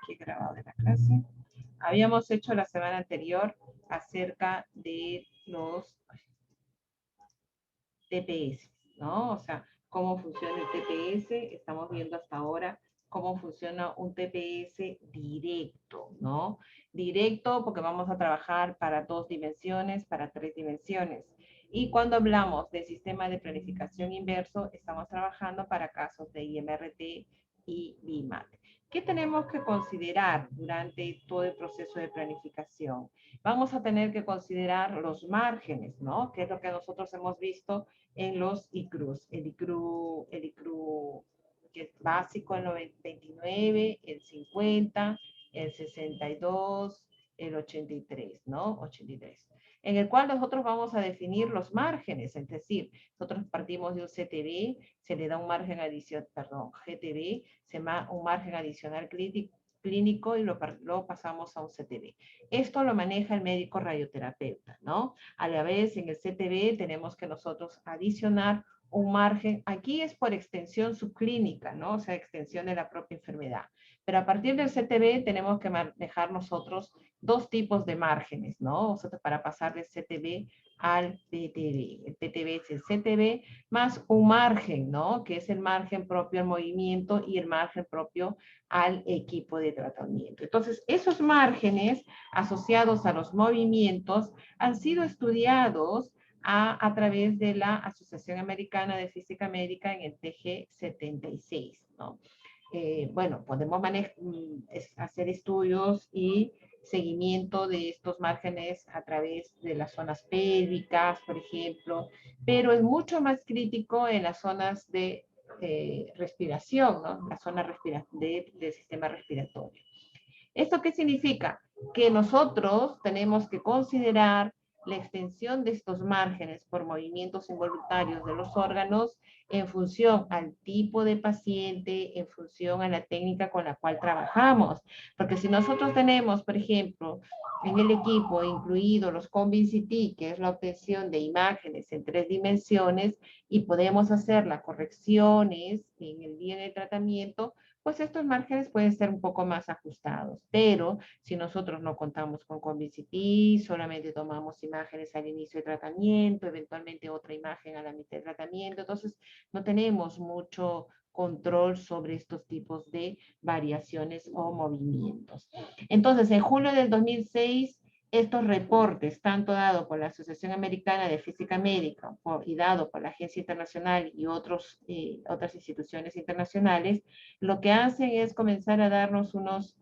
aquí grabado de la clase. Habíamos hecho la semana anterior acerca de los TPS, ¿no? O sea, cómo funciona el TPS. Estamos viendo hasta ahora cómo funciona un TPS directo, ¿no? Directo porque vamos a trabajar para 2 dimensiones, para 3 dimensiones. Y cuando hablamos de sistema de planificación inverso, estamos trabajando para casos de IMRT y BIMAT. ¿Qué tenemos que considerar durante todo el proceso de planificación? Vamos a tener que considerar los márgenes, ¿no? Que es lo que nosotros hemos visto en los ICRUs. El ICRU que es básico, el 29, el 50, el 62, el 83, ¿no? 83. En el cual nosotros vamos a definir los márgenes, es decir, nosotros partimos de un CTB, se le da un margen adicional, perdón, GTB, se llama un margen adicional clínico y lo pasamos a un CTB. Esto lo maneja el médico radioterapeuta, ¿no? A la vez, en el CTB tenemos que nosotros adicionar un margen. Aquí es por extensión subclínica, ¿no? O sea, extensión de la propia enfermedad. Pero a partir del CTB tenemos que manejar nosotros 2 tipos de márgenes, ¿no? O sea, para pasar del CTB al PTB. El PTB es el CTB más un margen, ¿no? Que es el margen propio al movimiento y el margen propio al equipo de tratamiento. Entonces, esos márgenes asociados a los movimientos han sido estudiados a través de la Asociación Americana de Física Médica en el TG 76, ¿no? Bueno, podemos hacer estudios y seguimiento de estos márgenes a través de las zonas pélvicas, por ejemplo, pero es mucho más crítico en las zonas de respiración, ¿no? La zona del sistema respiratorio. ¿Esto qué significa? Que nosotros tenemos que considerar la extensión de estos márgenes por movimientos involuntarios de los órganos en función al tipo de paciente, en función a la técnica con la cual trabajamos. Porque si nosotros tenemos, por ejemplo, en el equipo incluido los CONVIN-CT, que es la obtención de imágenes en 3 dimensiones, y podemos hacer las correcciones en el día de tratamiento, pues estos márgenes pueden ser un poco más ajustados. Pero si nosotros no contamos con CONVIN-CT, solamente tomamos imágenes al inicio de tratamiento, eventualmente otra imagen a la mitad de tratamiento, entonces no tenemos mucho control sobre estos tipos de variaciones o movimientos. Entonces, en julio del 2006, estos reportes, tanto dado por la Asociación Americana de Física Médica y dado por la Agencia Internacional y otras instituciones internacionales, lo que hacen es comenzar a darnos unas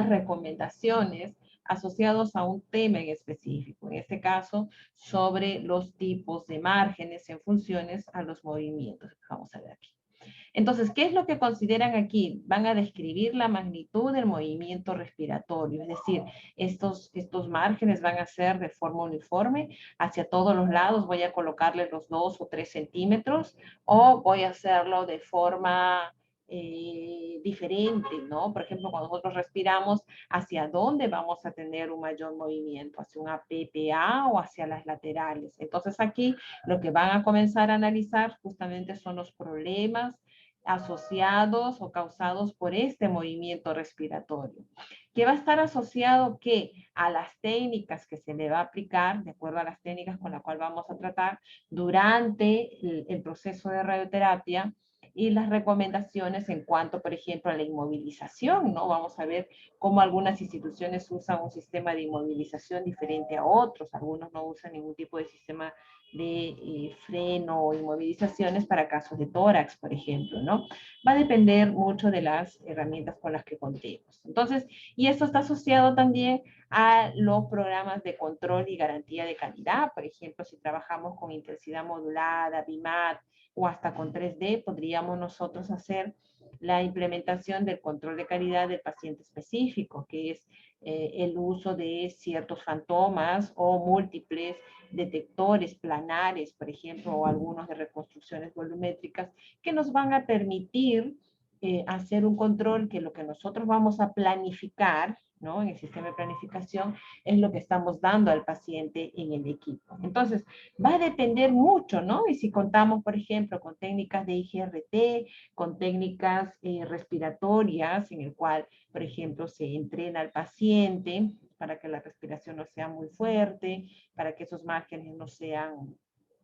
recomendaciones asociados a un tema en específico, en este caso sobre los tipos de márgenes en funciones a los movimientos. Vamos a ver aquí. Entonces, ¿qué es lo que consideran aquí? Van a describir la magnitud del movimiento respiratorio, es decir, estos márgenes van a ser de forma uniforme, hacia todos los lados voy a colocarle los 2 o 3 centímetros, o voy a hacerlo de forma diferente, ¿no? Por ejemplo, cuando nosotros respiramos, ¿hacia dónde vamos a tener un mayor movimiento? ¿Hacia un APPA o hacia las laterales? Entonces aquí lo que van a comenzar a analizar justamente son los problemas asociados o causados por este movimiento respiratorio, que va a estar asociado ¿qué? A las técnicas que se le va a aplicar, de acuerdo a las técnicas con las cuales vamos a tratar durante el proceso de radioterapia, y las recomendaciones en cuanto, por ejemplo, a la inmovilización, ¿no? Vamos a ver cómo algunas instituciones usan un sistema de inmovilización diferente a otros, algunos no usan ningún tipo de sistema de freno o inmovilizaciones para casos de tórax, por ejemplo, ¿no? Va a depender mucho de las herramientas con las que contemos. Entonces, y esto está asociado también a los programas de control y garantía de calidad. Por ejemplo, si trabajamos con intensidad modulada, BIMAT, o hasta con 3D, podríamos nosotros hacer la implementación del control de calidad del paciente específico, que es el uso de ciertos fantomas o múltiples detectores planares, por ejemplo, o algunos de reconstrucciones volumétricas, que nos van a permitir hacer un control que lo que nosotros vamos a planificar, ¿no? En el sistema de planificación, es lo que estamos dando al paciente en el equipo. Entonces, va a depender mucho, ¿no? Y si contamos, por ejemplo, con técnicas de IGRT, con técnicas respiratorias, en el cual, por ejemplo, se entrena al paciente para que la respiración no sea muy fuerte, para que esos márgenes no sean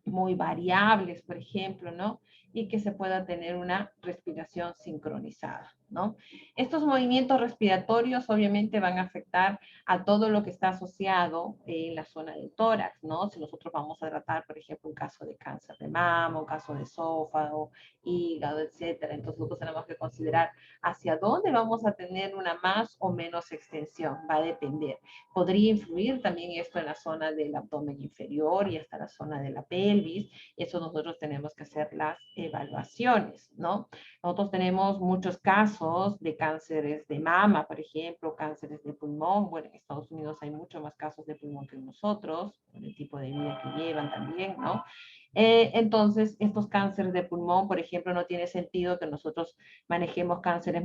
muy variables, por ejemplo, ¿no? Y que se pueda tener una respiración sincronizada, ¿no? Estos movimientos respiratorios obviamente van a afectar a todo lo que está asociado en la zona del tórax, ¿no? Si nosotros vamos a tratar, por ejemplo, un caso de cáncer de mama, un caso de esófago, hígado, etcétera. Entonces nosotros tenemos que considerar hacia dónde vamos a tener una más o menos extensión, va a depender. Podría influir también esto en la zona del abdomen inferior y hasta la zona de la pelvis. Eso nosotros tenemos que hacer las evaluaciones, ¿no? Nosotros tenemos muchos casos de cánceres de mama, por ejemplo, cánceres de pulmón. Bueno, en Estados Unidos hay muchos más casos de pulmón que nosotros, por el tipo de vida que llevan también, ¿no? Entonces, estos cánceres de pulmón, por ejemplo, no tiene sentido que nosotros manejemos cánceres,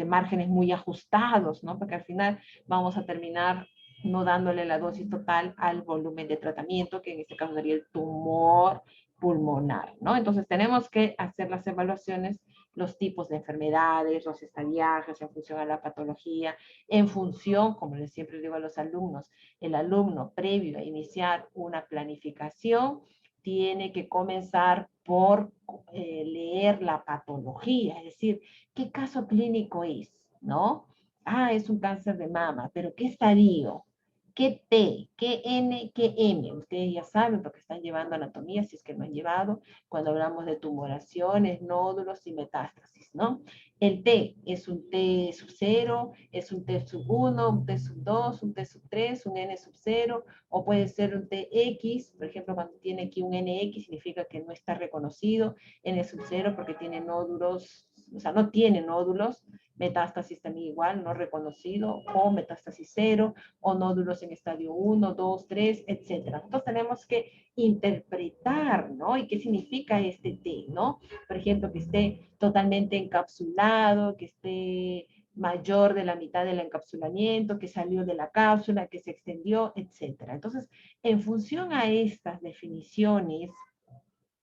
márgenes muy ajustados, ¿no? Porque al final vamos a terminar no dándole la dosis total al volumen de tratamiento, que en este caso sería el tumor pulmonar, ¿no? Entonces tenemos que hacer las evaluaciones, los tipos de enfermedades, los estadiajes en función a la patología, en función, como les siempre digo a los alumnos, el alumno previo a iniciar una planificación tiene que comenzar por leer la patología, es decir, ¿qué caso clínico es? ¿No? Ah, es un cáncer de mama, pero ¿qué estadio? ¿Qué T? ¿Qué N? ¿Qué M? Ustedes ya saben porque están llevando anatomía, si es que no han llevado, cuando hablamos de tumoraciones, nódulos y metástasis, ¿no? El T es un T sub 0, es un T sub 1, un T sub 2, un T sub 3, un N sub 0, o puede ser un TX, por ejemplo, cuando tiene aquí un NX significa que no está reconocido, N sub 0 porque tiene nódulos, o sea, no tiene nódulos, metástasis también igual, no reconocido, o metástasis 0, o nódulos en estadio 1, 2, 3, etc. Entonces tenemos que interpretar, ¿no? ¿Y qué significa este T, ¿no? Por ejemplo, que esté totalmente encapsulado, que esté mayor de la mitad del encapsulamiento, que salió de la cápsula, que se extendió, etc. Entonces, en función a estas definiciones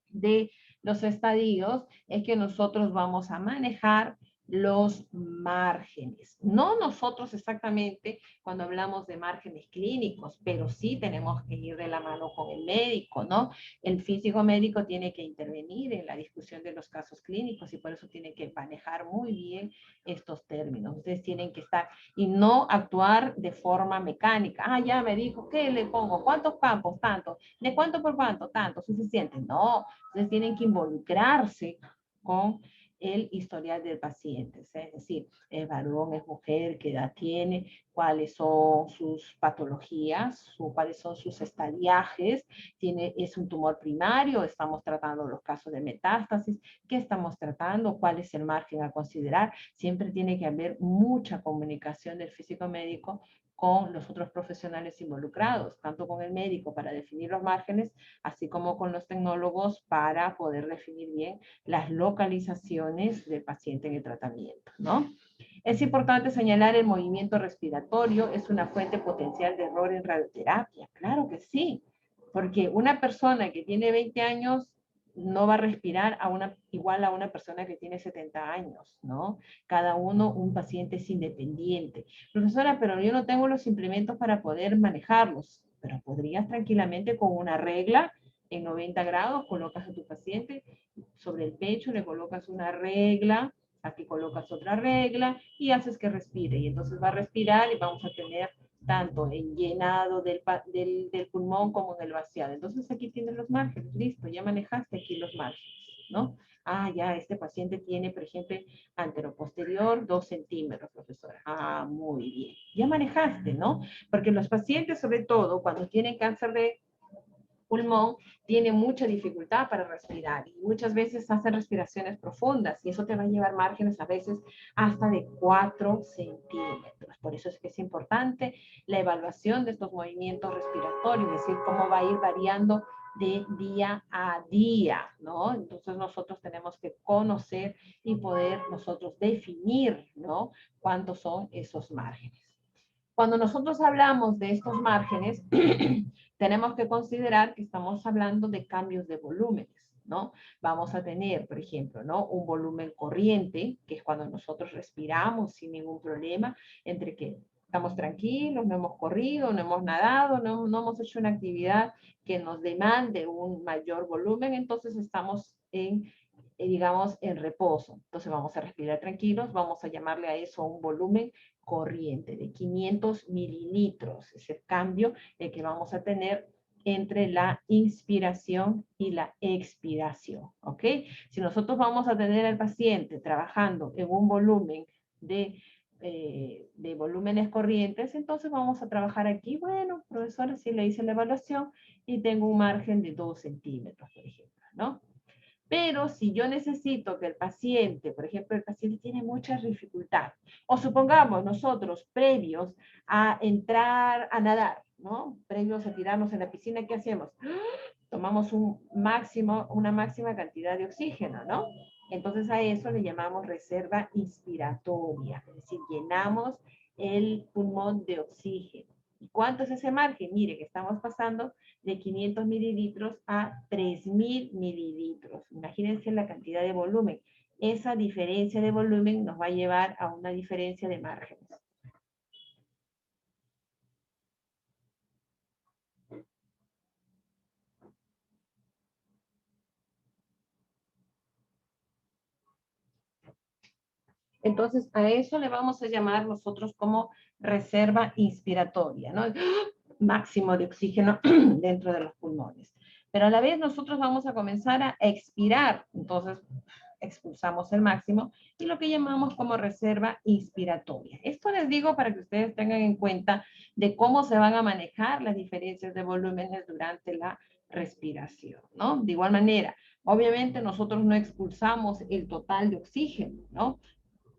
de los estadios, es que nosotros vamos a manejar los márgenes. No nosotros exactamente cuando hablamos de márgenes clínicos, pero sí tenemos que ir de la mano con el médico, ¿no? El físico médico tiene que intervenir en la discusión de los casos clínicos y por eso tiene que manejar muy bien estos términos. Ustedes tienen que estar y no actuar de forma mecánica. Ah, ya me dijo, ¿qué le pongo? ¿Cuántos campos? Tanto. ¿De cuánto por cuánto? Tanto. Suficiente. No. Entonces tienen que involucrarse con el historial del paciente, es decir, es varón, es mujer, qué edad tiene, cuáles son sus patologías, cuáles son sus estadiajes, es un tumor primario, estamos tratando los casos de metástasis, qué estamos tratando, cuál es el margen a considerar, siempre tiene que haber mucha comunicación del físico médico con los otros profesionales involucrados, tanto con el médico para definir los márgenes, así como con los tecnólogos para poder definir bien las localizaciones del paciente en el tratamiento, ¿no? Es importante señalar el movimiento respiratorio, es una fuente potencial de error en radioterapia. Claro que sí, porque una persona que tiene 20 años no va a respirar igual a una persona que tiene 70 años, ¿no? Cada uno, un paciente es independiente. Profesora, pero yo no tengo los implementos para poder manejarlos, pero podrías tranquilamente con una regla en 90 grados, colocas a tu paciente sobre el pecho, le colocas una regla, aquí colocas otra regla y haces que respire. Y entonces va a respirar y vamos a tener tanto el llenado del pulmón como en el vaciado. Entonces aquí tienes los márgenes, listo, ya manejaste aquí los márgenes, ¿no? Ah, ya, este paciente tiene, por ejemplo, anteroposterior 2 centímetros, profesora. Ah, muy bien. Ya manejaste, ¿no? Porque los pacientes, sobre todo, cuando tienen cáncer de pulmón, tienen mucha dificultad para respirar y muchas veces hacen respiraciones profundas y eso te va a llevar márgenes a veces hasta de 4 centímetros. Por eso es que es importante la evaluación de estos movimientos respiratorios, es decir, cómo va a ir variando de día a día, ¿no? Entonces nosotros tenemos que conocer y poder nosotros definir, ¿no? Cuántos son esos márgenes. Cuando nosotros hablamos de estos márgenes, tenemos que considerar que estamos hablando de cambios de volúmenes, ¿no? Vamos a tener, por ejemplo, ¿no? Un volumen corriente, que es cuando nosotros respiramos sin ningún problema, entre que estamos tranquilos, no hemos corrido, no hemos nadado, no hemos hecho una actividad que nos demande un mayor volumen, entonces estamos digamos, en reposo. Entonces vamos a respirar tranquilos, vamos a llamarle a eso un volumen corriente de 500 mililitros, es el cambio que vamos a tener entre la inspiración y la expiración, ¿ok? Si nosotros vamos a tener al paciente trabajando en un volumen de volúmenes corrientes, entonces vamos a trabajar aquí, bueno, profesora, si le hice la evaluación y tengo un margen de 2 centímetros, por ejemplo, ¿no? Pero si yo necesito que el paciente, por ejemplo, el paciente tiene mucha dificultad, o supongamos nosotros previos a entrar a nadar, ¿no? Previos a tirarnos en la piscina, ¿qué hacemos? Tomamos una máxima cantidad de oxígeno, ¿no? Entonces a eso le llamamos reserva inspiratoria, es decir, llenamos el pulmón de oxígeno. ¿Y cuánto es ese margen? Mire que estamos pasando de 500 mililitros a 3000 mililitros. Imagínense la cantidad de volumen. Esa diferencia de volumen nos va a llevar a una diferencia de márgenes. Entonces, a eso le vamos a llamar nosotros como reserva inspiratoria, ¿no? Máximo de oxígeno dentro de los pulmones. Pero a la vez nosotros vamos a comenzar a expirar, entonces expulsamos el máximo y lo que llamamos como reserva inspiratoria. Esto les digo para que ustedes tengan en cuenta de cómo se van a manejar las diferencias de volúmenes durante la respiración, ¿no? De igual manera, obviamente nosotros no expulsamos el total de oxígeno, ¿no?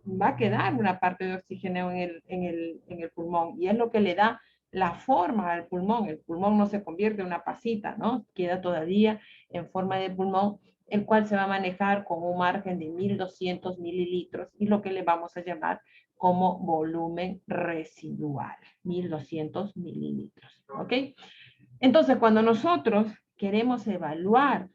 Va a quedar una parte de oxígeno en el pulmón y es lo que le da la forma al pulmón. El pulmón no se convierte en una pasita, ¿no? Queda todavía en forma de pulmón, el cual se va a manejar con un margen de 1200 mililitros y lo que le vamos a llamar como volumen residual, 1200 mililitros, ¿ok? Entonces, cuando nosotros queremos evaluar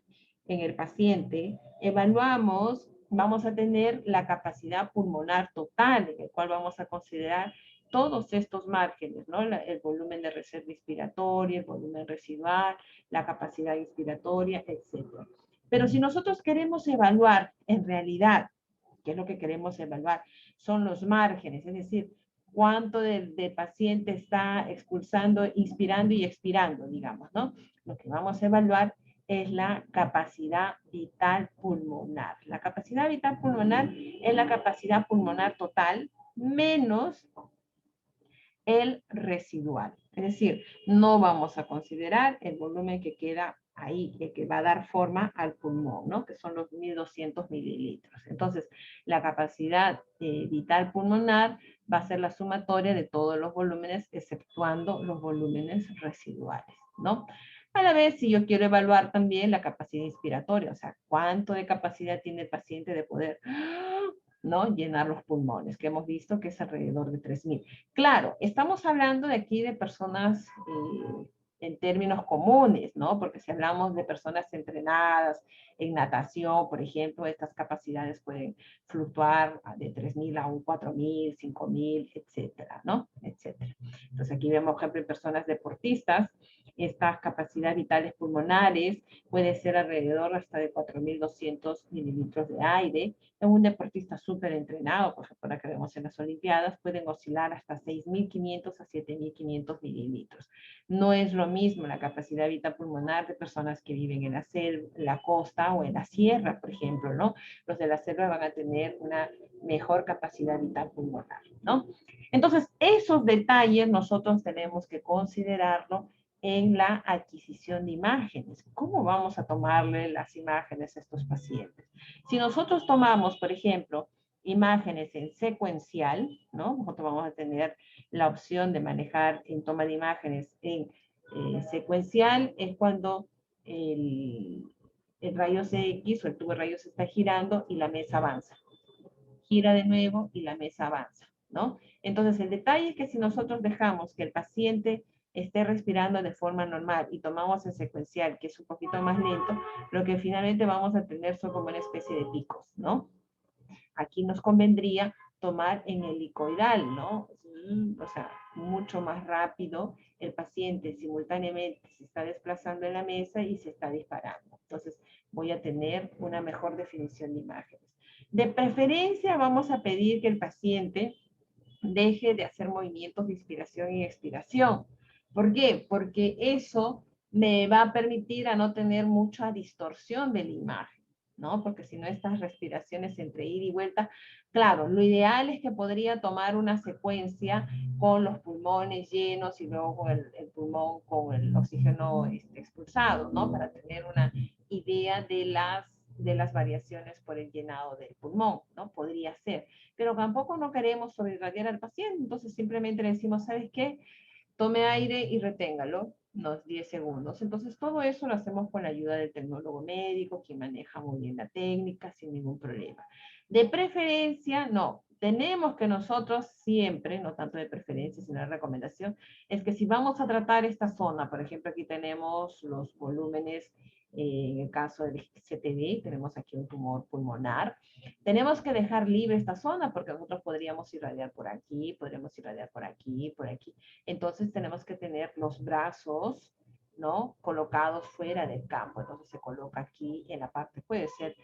en el paciente, evaluamos, vamos a tener la capacidad pulmonar total, en el cual vamos a considerar todos estos márgenes, ¿no? El volumen de reserva inspiratoria, el volumen residual, la capacidad inspiratoria, etc. Pero si nosotros queremos evaluar en realidad, ¿qué es lo que queremos evaluar? Son los márgenes, es decir, cuánto de paciente está expulsando, inspirando y expirando, digamos, ¿no? Lo que vamos a evaluar es la capacidad vital pulmonar. La capacidad vital pulmonar es la capacidad pulmonar total menos el residual. Es decir, no vamos a considerar el volumen que queda ahí, el que va a dar forma al pulmón, ¿no? Que son los 1200 mililitros. Entonces, la capacidad vital pulmonar va a ser la sumatoria de todos los volúmenes, exceptuando los volúmenes residuales, ¿no? A la vez, si yo quiero evaluar también la capacidad inspiratoria, o sea, cuánto de capacidad tiene el paciente de poder, ¿no? Llenar los pulmones, que hemos visto que es alrededor de 3000. Claro, estamos hablando de aquí de personas en términos comunes, ¿no? Porque si hablamos de personas entrenadas en natación, por ejemplo, estas capacidades pueden fluctuar de 3000 a un 4000, 5000, etcétera, ¿no? Etcétera. Entonces aquí vemos, por ejemplo, en personas deportistas, estas capacidades vitales pulmonares puede ser alrededor hasta de 4200 mililitros de aire. En un deportista súper entrenado, por ejemplo, la que vemos en las Olimpiadas, pueden oscilar hasta 6500 a 7500 mililitros. No es lo mismo la capacidad vital pulmonar de personas que viven en la selva, en la costa o en la sierra, por ejemplo, ¿no? Los de la selva van a tener una mejor capacidad vital pulmonar, ¿no? Entonces, esos detalles nosotros tenemos que considerarlo en la adquisición de imágenes. ¿Cómo vamos a tomarle las imágenes a estos pacientes? Si nosotros tomamos, por ejemplo, imágenes en secuencial, ¿no? Nosotros vamos a tener la opción de manejar en toma de imágenes en secuencial, es cuando el rayos X o el tubo de rayos está girando y la mesa avanza. Gira de nuevo y la mesa avanza, ¿no? Entonces, el detalle es que si nosotros dejamos que el paciente esté respirando de forma normal y tomamos el secuencial, que es un poquito más lento, lo que finalmente vamos a tener son como una especie de picos, ¿no? Aquí nos convendría tomar en helicoidal, ¿no? O sea, mucho más rápido, el paciente simultáneamente se está desplazando en la mesa y se está disparando. Entonces, voy a tener una mejor definición de imágenes. De preferencia, vamos a pedir que el paciente deje de hacer movimientos de inspiración y expiración. ¿Por qué? Porque eso me va a permitir a no tener mucha distorsión de la imagen, ¿no? Porque si no, estas respiraciones entre ida y vuelta, claro, lo ideal es que podría tomar una secuencia con los pulmones llenos y luego con el pulmón con el oxígeno expulsado, ¿no? Para tener una idea de las variaciones por el llenado del pulmón, ¿no? Podría ser. Pero tampoco no queremos sobreirradiar al paciente, entonces simplemente le decimos, ¿sabes qué? Tome aire y reténgalo unos 10 segundos. Entonces todo eso lo hacemos con la ayuda del tecnólogo médico, quien maneja muy bien la técnica sin ningún problema. De preferencia, no. Tenemos que nosotros siempre, no tanto de preferencia, sino de recomendación, es que si vamos a tratar esta zona, por ejemplo, aquí tenemos los volúmenes, en el caso del CTB, tenemos aquí un tumor pulmonar, tenemos que dejar libre esta zona porque nosotros podríamos irradiar por aquí, podríamos irradiar por aquí, por aquí. Entonces tenemos que tener los brazos, ¿no? Colocados fuera del campo. Entonces se coloca aquí en la parte, puede ser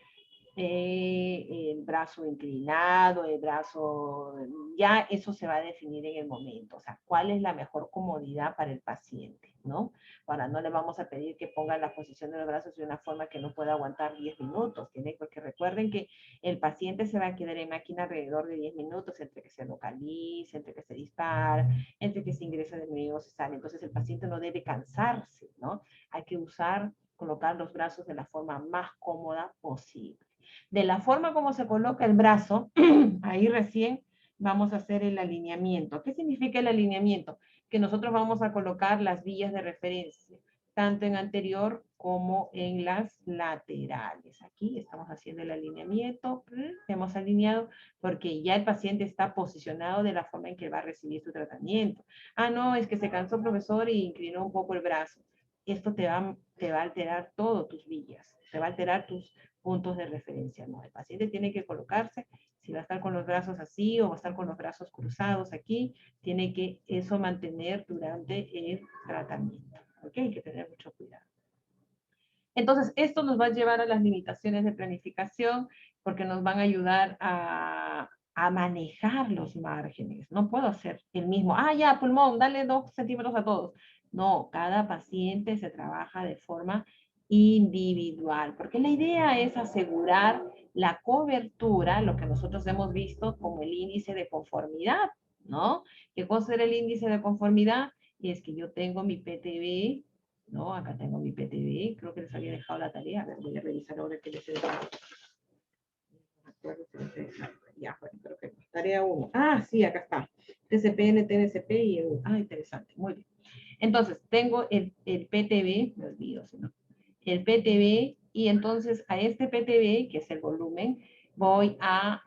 el brazo inclinado, el brazo, ya eso se va a definir en el momento, o sea, cuál es la mejor comodidad para el paciente, ¿no? Ahora, no le vamos a pedir que ponga la posición de los brazos de una forma que no pueda aguantar 10 minutos, ¿tiene? Porque recuerden que el paciente se va a quedar en máquina alrededor de 10 minutos entre que se localiza, entre que se dispara, entre que se ingresa de nuevo, se sale. Entonces el paciente no debe cansarse, ¿no? Hay que colocar los brazos de la forma más cómoda posible. De la forma como se coloca el brazo, ahí recién vamos a hacer el alineamiento. ¿Qué significa el alineamiento? Que nosotros vamos a colocar las vías de referencia, tanto en anterior como en las laterales. Aquí estamos haciendo el alineamiento, hemos alineado porque ya el paciente está posicionado de la forma en que va a recibir su tratamiento. Ah, no, es que se cansó, profesor, y inclinó un poco el brazo. Esto te va a alterar todas tus villas, te va a alterar tus puntos de referencia. No, el paciente tiene que colocarse, si va a estar con los brazos así o va a estar con los brazos cruzados aquí, tiene que eso mantener durante el tratamiento. ¿Ok? Hay que tener mucho cuidado. Entonces, esto nos va a llevar a las limitaciones de planificación porque nos van a ayudar a manejar los márgenes. No puedo hacer el mismo, ya, pulmón, dale 2 centímetros a todos. No, cada paciente se trabaja de forma individual, porque la idea es asegurar la cobertura, lo que nosotros hemos visto como el índice de conformidad, ¿no? ¿Qué cosa era el índice de conformidad? Y es que yo tengo mi PTB, ¿no? Acá tengo mi PTB, creo que les había dejado la tarea, a ver, voy a revisar ahora que les he dejado. Ya, bueno, creo que tarea 1. Sí, acá está. TCPN, TNCP y EU. Interesante, muy bien. Entonces, tengo el PTB, me olvido, si no, el PTB, y entonces a este PTB, que es el volumen, voy a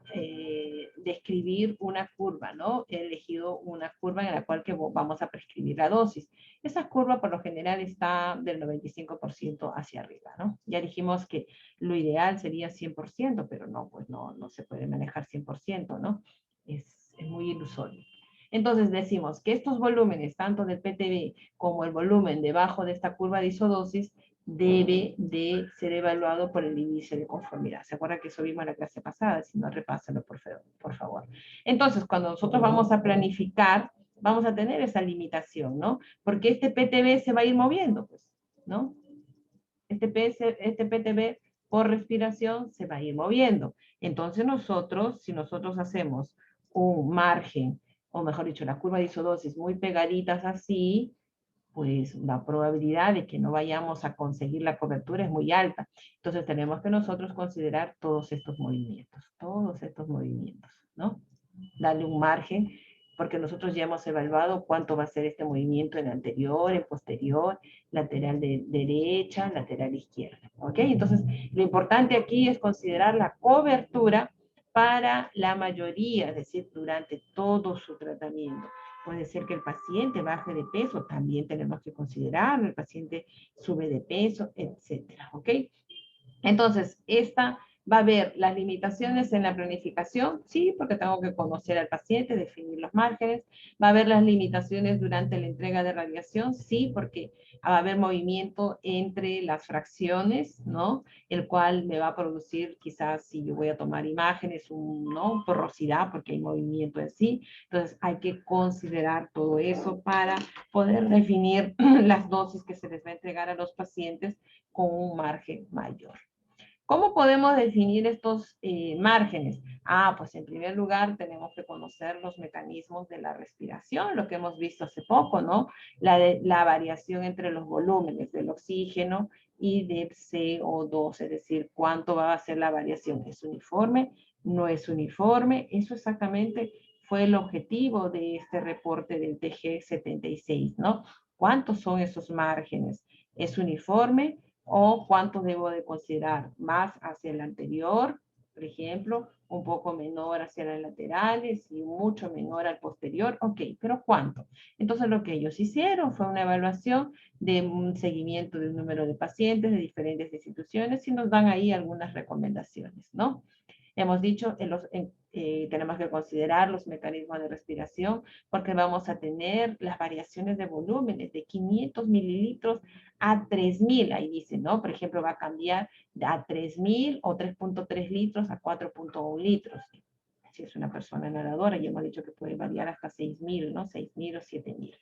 describir una curva, ¿no? He elegido una curva en la cual que vamos a prescribir la dosis. Esa curva por lo general está del 95% hacia arriba, ¿no? Ya dijimos que lo ideal sería 100%, pero no, pues no se puede manejar 100%, ¿no? Es muy ilusorio. Entonces decimos que estos volúmenes, tanto del PTB como el volumen debajo de esta curva de isodosis, debe de ser evaluado por el índice de conformidad. ¿Se acuerdan que eso vimos en la clase pasada? Si no, repásenlo, por favor. Entonces, cuando nosotros vamos a planificar, vamos a tener esa limitación, ¿no? Porque este PTB se va a ir moviendo, pues, ¿no? Este PTB por respiración se va a ir moviendo. Entonces nosotros, si nosotros hacemos un margen, o mejor dicho, la curva de isodosis muy pegaditas así, pues la probabilidad de que no vayamos a conseguir la cobertura es muy alta. Entonces tenemos que nosotros considerar todos estos movimientos, ¿no? Darle un margen porque nosotros ya hemos evaluado cuánto va a ser este movimiento en anterior, en posterior, lateral derecha, lateral izquierda. ¿Ok? Entonces, lo importante aquí es considerar la cobertura para la mayoría, es decir, durante todo su tratamiento. Puede ser que el paciente baje de peso, también tenemos que considerarlo, el paciente sube de peso, etcétera. ¿Ok? Entonces, esta va a haber las limitaciones en la planificación, sí, porque tengo que conocer al paciente, definir los márgenes. Va a haber las limitaciones durante la entrega de radiación, sí, porque va a haber movimiento entre las fracciones, ¿no? El cual me va a producir quizás si yo voy a tomar imágenes, ¿no? Porosidad, porque hay movimiento en sí. Entonces, hay que considerar todo eso para poder definir las dosis que se les va a entregar a los pacientes con un margen mayor. ¿Cómo podemos definir estos márgenes? Pues en primer lugar tenemos que conocer los mecanismos de la respiración, lo que hemos visto hace poco, ¿no? La variación entre los volúmenes del oxígeno y de CO2, es decir, cuánto va a ser la variación. ¿Es uniforme? ¿No es uniforme? Eso exactamente fue el objetivo de este reporte del TG76, ¿no? ¿Cuántos son esos márgenes? ¿Es uniforme? ¿O cuánto debo de considerar? Más hacia el anterior, por ejemplo, un poco menor hacia las laterales y mucho menor al posterior. Ok, pero ¿cuánto? Entonces lo que ellos hicieron fue una evaluación de un seguimiento del número de pacientes de diferentes instituciones y nos dan ahí algunas recomendaciones, ¿no? Hemos dicho, tenemos que considerar los mecanismos de respiración porque vamos a tener las variaciones de volúmenes de 500 mililitros a 3.000, ahí dice, ¿no? Por ejemplo, va a cambiar a 3.000 o 3.3 litros a 4.1 litros. Si es una persona nadadora, ya hemos dicho que puede variar hasta 6.000, ¿no? 6.000 o 7.000.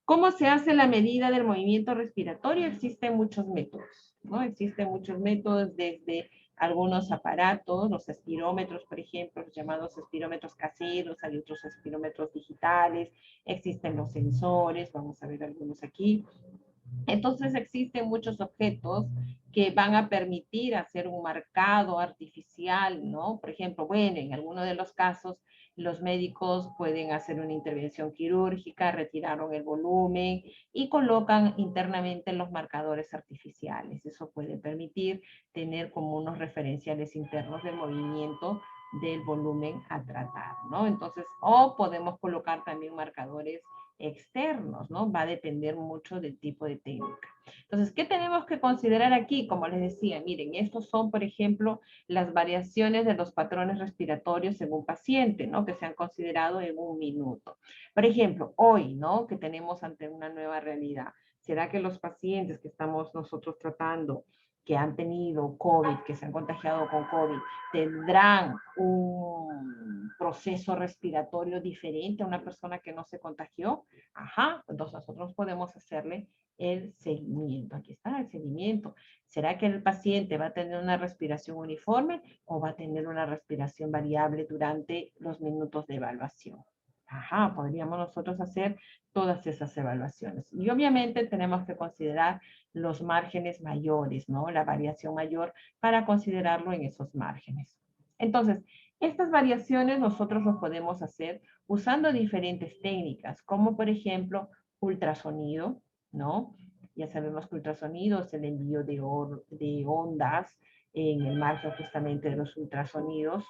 ¿Cómo se hace la medida del movimiento respiratorio? Existen muchos métodos, ¿no? Existen muchos métodos desde algunos aparatos, los espirómetros, por ejemplo, los llamados espirómetros caseros, hay otros espirómetros digitales, existen los sensores, vamos a ver algunos aquí. Entonces existen muchos objetos que van a permitir hacer un marcado artificial, ¿no? Por ejemplo, bueno, en algunos de los casos los médicos pueden hacer una intervención quirúrgica, retiraron el volumen y colocan internamente los marcadores artificiales. Eso puede permitir tener como unos referenciales internos del movimiento del volumen a tratar, ¿no? Entonces, o podemos colocar también marcadores externos, ¿no? Va a depender mucho del tipo de técnica. Entonces, ¿qué tenemos que considerar aquí? Como les decía, miren, estos son, por ejemplo, las variaciones de los patrones respiratorios en un paciente, ¿no? Que se han considerado en un minuto. Por ejemplo, hoy, ¿no? Que tenemos ante una nueva realidad. ¿Será que los pacientes que estamos nosotros tratando que han tenido COVID, que se han contagiado con COVID, tendrán un proceso respiratorio diferente a una persona que no se contagió? Ajá, entonces nosotros podemos hacerle el seguimiento. Aquí está el seguimiento. ¿Será que el paciente va a tener una respiración uniforme o va a tener una respiración variable durante los minutos de evaluación? Ajá, podríamos nosotros hacer todas esas evaluaciones. Y obviamente tenemos que considerar los márgenes mayores, ¿no? La variación mayor para considerarlo en esos márgenes. Entonces, estas variaciones nosotros las podemos hacer usando diferentes técnicas, como por ejemplo ultrasonido, ¿no? Ya sabemos que ultrasonido es el envío de ondas en el margen justamente de los ultrasonidos,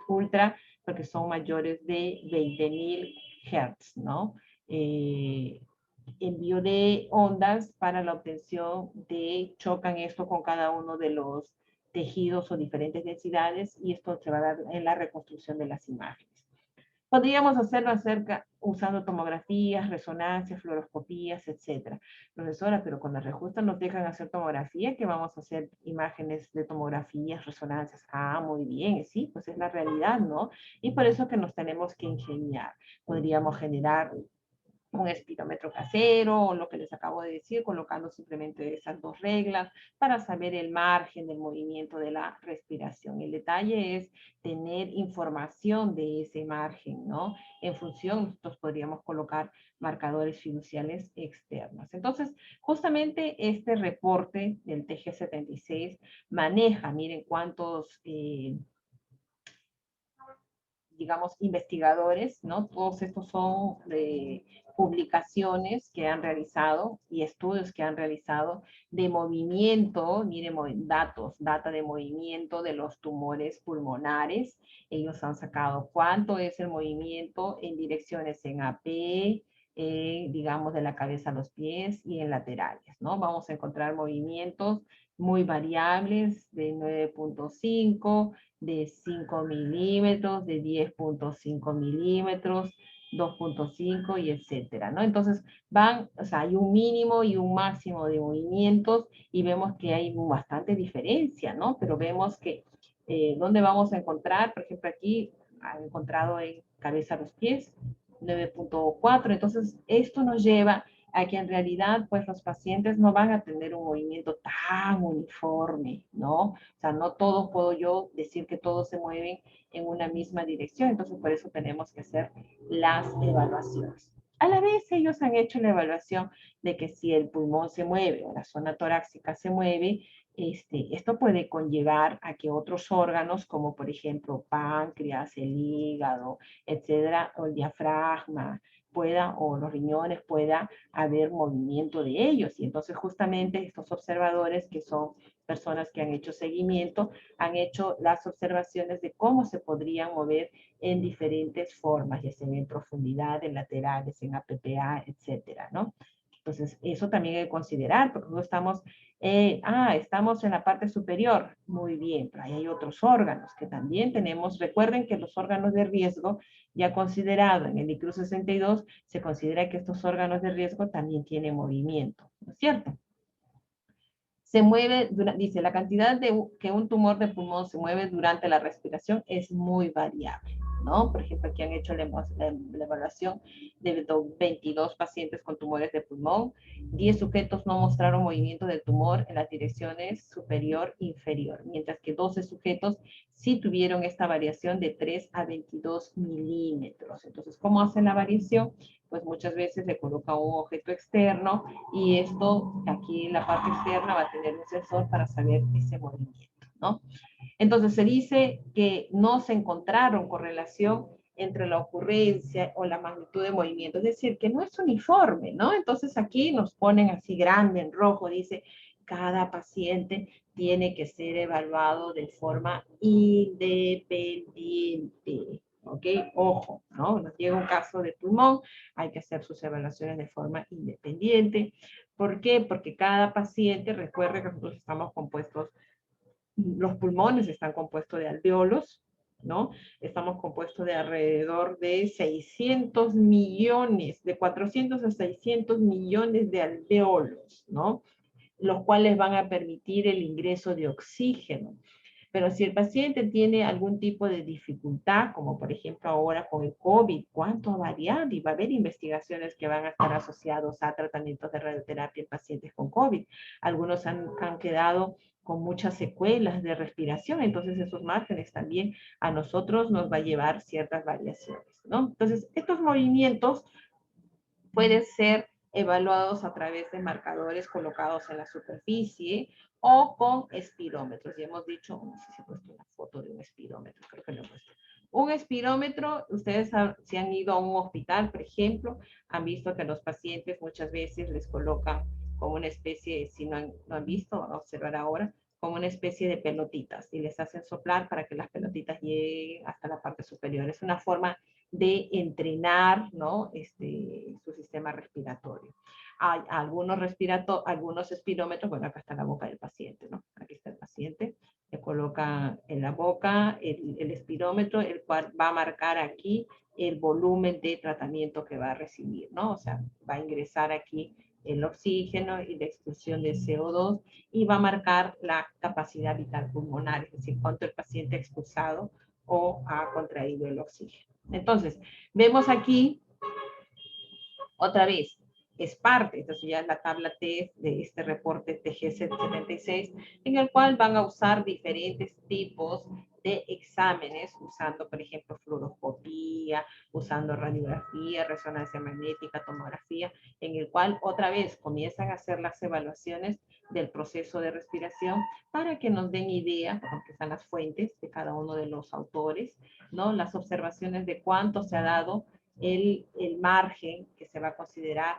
ultra, porque son mayores de 20.000 Hz, ¿no? Envío de ondas para la obtención de, chocan esto con cada uno de los tejidos o diferentes densidades y esto se va a dar en la reconstrucción de las imágenes. Podríamos hacerlo usando tomografías, resonancias, fluoroscopías, etc. Profesora, pero con la rejusta nos dejan hacer tomografía, que vamos a hacer imágenes de tomografías, resonancias. Muy bien, sí, pues es la realidad, ¿no? Y por eso que nos tenemos que ingeniar. Podríamos generar un espirómetro casero, o lo que les acabo de decir, colocando simplemente esas dos reglas para saber el margen del movimiento de la respiración. El detalle es tener información de ese margen, ¿no? En función, nosotros podríamos colocar marcadores fiduciales externos. Entonces, justamente este reporte del TG76 maneja, miren cuántos digamos, investigadores, ¿no? Todos estos son publicaciones que han realizado y estudios que han realizado de movimiento, miren, data de movimiento de los tumores pulmonares. Ellos han sacado cuánto es el movimiento en direcciones en AP, digamos, de la cabeza a los pies y en laterales, ¿no? Vamos a encontrar movimientos muy variables de 9.5, de 5 milímetros, de 10.5 milímetros, 2.5 y etcétera, ¿no? Entonces van, o sea, hay un mínimo y un máximo de movimientos y vemos que hay bastante diferencia, ¿no? Pero vemos que, ¿dónde vamos a encontrar? Por ejemplo, aquí han encontrado en cabeza a los pies, 9.4. Entonces, esto nos lleva a que en realidad, pues los pacientes no van a tener un movimiento tan uniforme, ¿no? O sea, no todos puedo yo decir que todos se mueven en una misma dirección, entonces por eso tenemos que hacer las evaluaciones. A la vez ellos han hecho la evaluación de que si el pulmón se mueve o la zona torácica se mueve, esto puede conllevar a que otros órganos, como por ejemplo páncreas, el hígado, etcétera, o el diafragma, pueda, o los riñones, pueda haber movimiento de ellos. Y entonces justamente estos observadores, que son personas que han hecho seguimiento, han hecho las observaciones de cómo se podrían mover en diferentes formas, ya sea en profundidad, en laterales, en APPA, etcétera, ¿no? Entonces, eso también hay que considerar, porque no estamos, estamos en la parte superior, muy bien, pero ahí hay otros órganos que también tenemos. Recuerden que los órganos de riesgo, ya considerado en el ICRU 62, se considera que estos órganos de riesgo también tienen movimiento, ¿no es cierto? Se mueve, dice, la cantidad de que un tumor de pulmón se mueve durante la respiración es muy variable, ¿no? Por ejemplo, aquí han hecho la evaluación de 22 pacientes con tumores de pulmón. 10 sujetos no mostraron movimiento del tumor en las direcciones superior e inferior, mientras que 12 sujetos sí tuvieron esta variación de 3 a 22 milímetros. Entonces, ¿cómo hacen la variación? Pues muchas veces le coloca un objeto externo y esto aquí en la parte externa va a tener un sensor para saber ese movimiento, ¿no? Entonces se dice que no se encontraron correlación entre la ocurrencia o la magnitud de movimiento, es decir, que no es uniforme, ¿no? Entonces aquí nos ponen así grande en rojo, dice, cada paciente tiene que ser evaluado de forma independiente. ¿Ok? Ojo, ¿no? Nos llega un caso de pulmón, hay que hacer sus evaluaciones de forma independiente. ¿Por qué? Porque cada paciente, recuerde que nosotros estamos compuestos, los pulmones están compuestos de alveolos, ¿no? Estamos compuestos de alrededor de 600 millones, de 400 a 600 millones de alveolos, ¿no? Los cuales van a permitir el ingreso de oxígeno. Pero si el paciente tiene algún tipo de dificultad, como por ejemplo ahora con el COVID, ¿cuánto va a variar? Y va a haber investigaciones que van a estar asociados a tratamientos de radioterapia en pacientes con COVID. Algunos han quedado con muchas secuelas de respiración, entonces esos márgenes también a nosotros nos va a llevar ciertas variaciones, ¿no? Entonces, estos movimientos pueden ser evaluados a través de marcadores colocados en la superficie o con espirómetros. Ya hemos dicho, no sé si he puesto una foto de un espirómetro, creo que lo he puesto. Un espirómetro, ustedes si han ido a un hospital, por ejemplo, han visto que a los pacientes muchas veces les colocan como una especie, si no han visto, van a observar ahora, como una especie de pelotitas y les hacen soplar para que las pelotitas lleguen hasta la parte superior. Es una forma de entrenar, ¿no? Su sistema respiratorio. Hay algunos espirómetros, bueno, acá está la boca del paciente, ¿no? Aquí está el paciente, le coloca en la boca el espirómetro, el cual va a marcar aquí el volumen de tratamiento que va a recibir, ¿no? O sea, va a ingresar aquí el oxígeno y la expulsión de CO2 y va a marcar la capacidad vital pulmonar, es decir, cuánto el paciente ha expulsado o ha contraído el oxígeno. Entonces, vemos aquí, otra vez, es parte, entonces ya es la tabla T de este reporte TG76, en el cual van a usar diferentes tipos de exámenes usando, por ejemplo, fluoroscopía, usando radiografía, resonancia magnética, tomografía, en el cual otra vez comienzan a hacer las evaluaciones del proceso de respiración para que nos den idea, porque están las fuentes de cada uno de los autores, ¿no? Las observaciones de cuánto se ha dado el margen que se va a considerar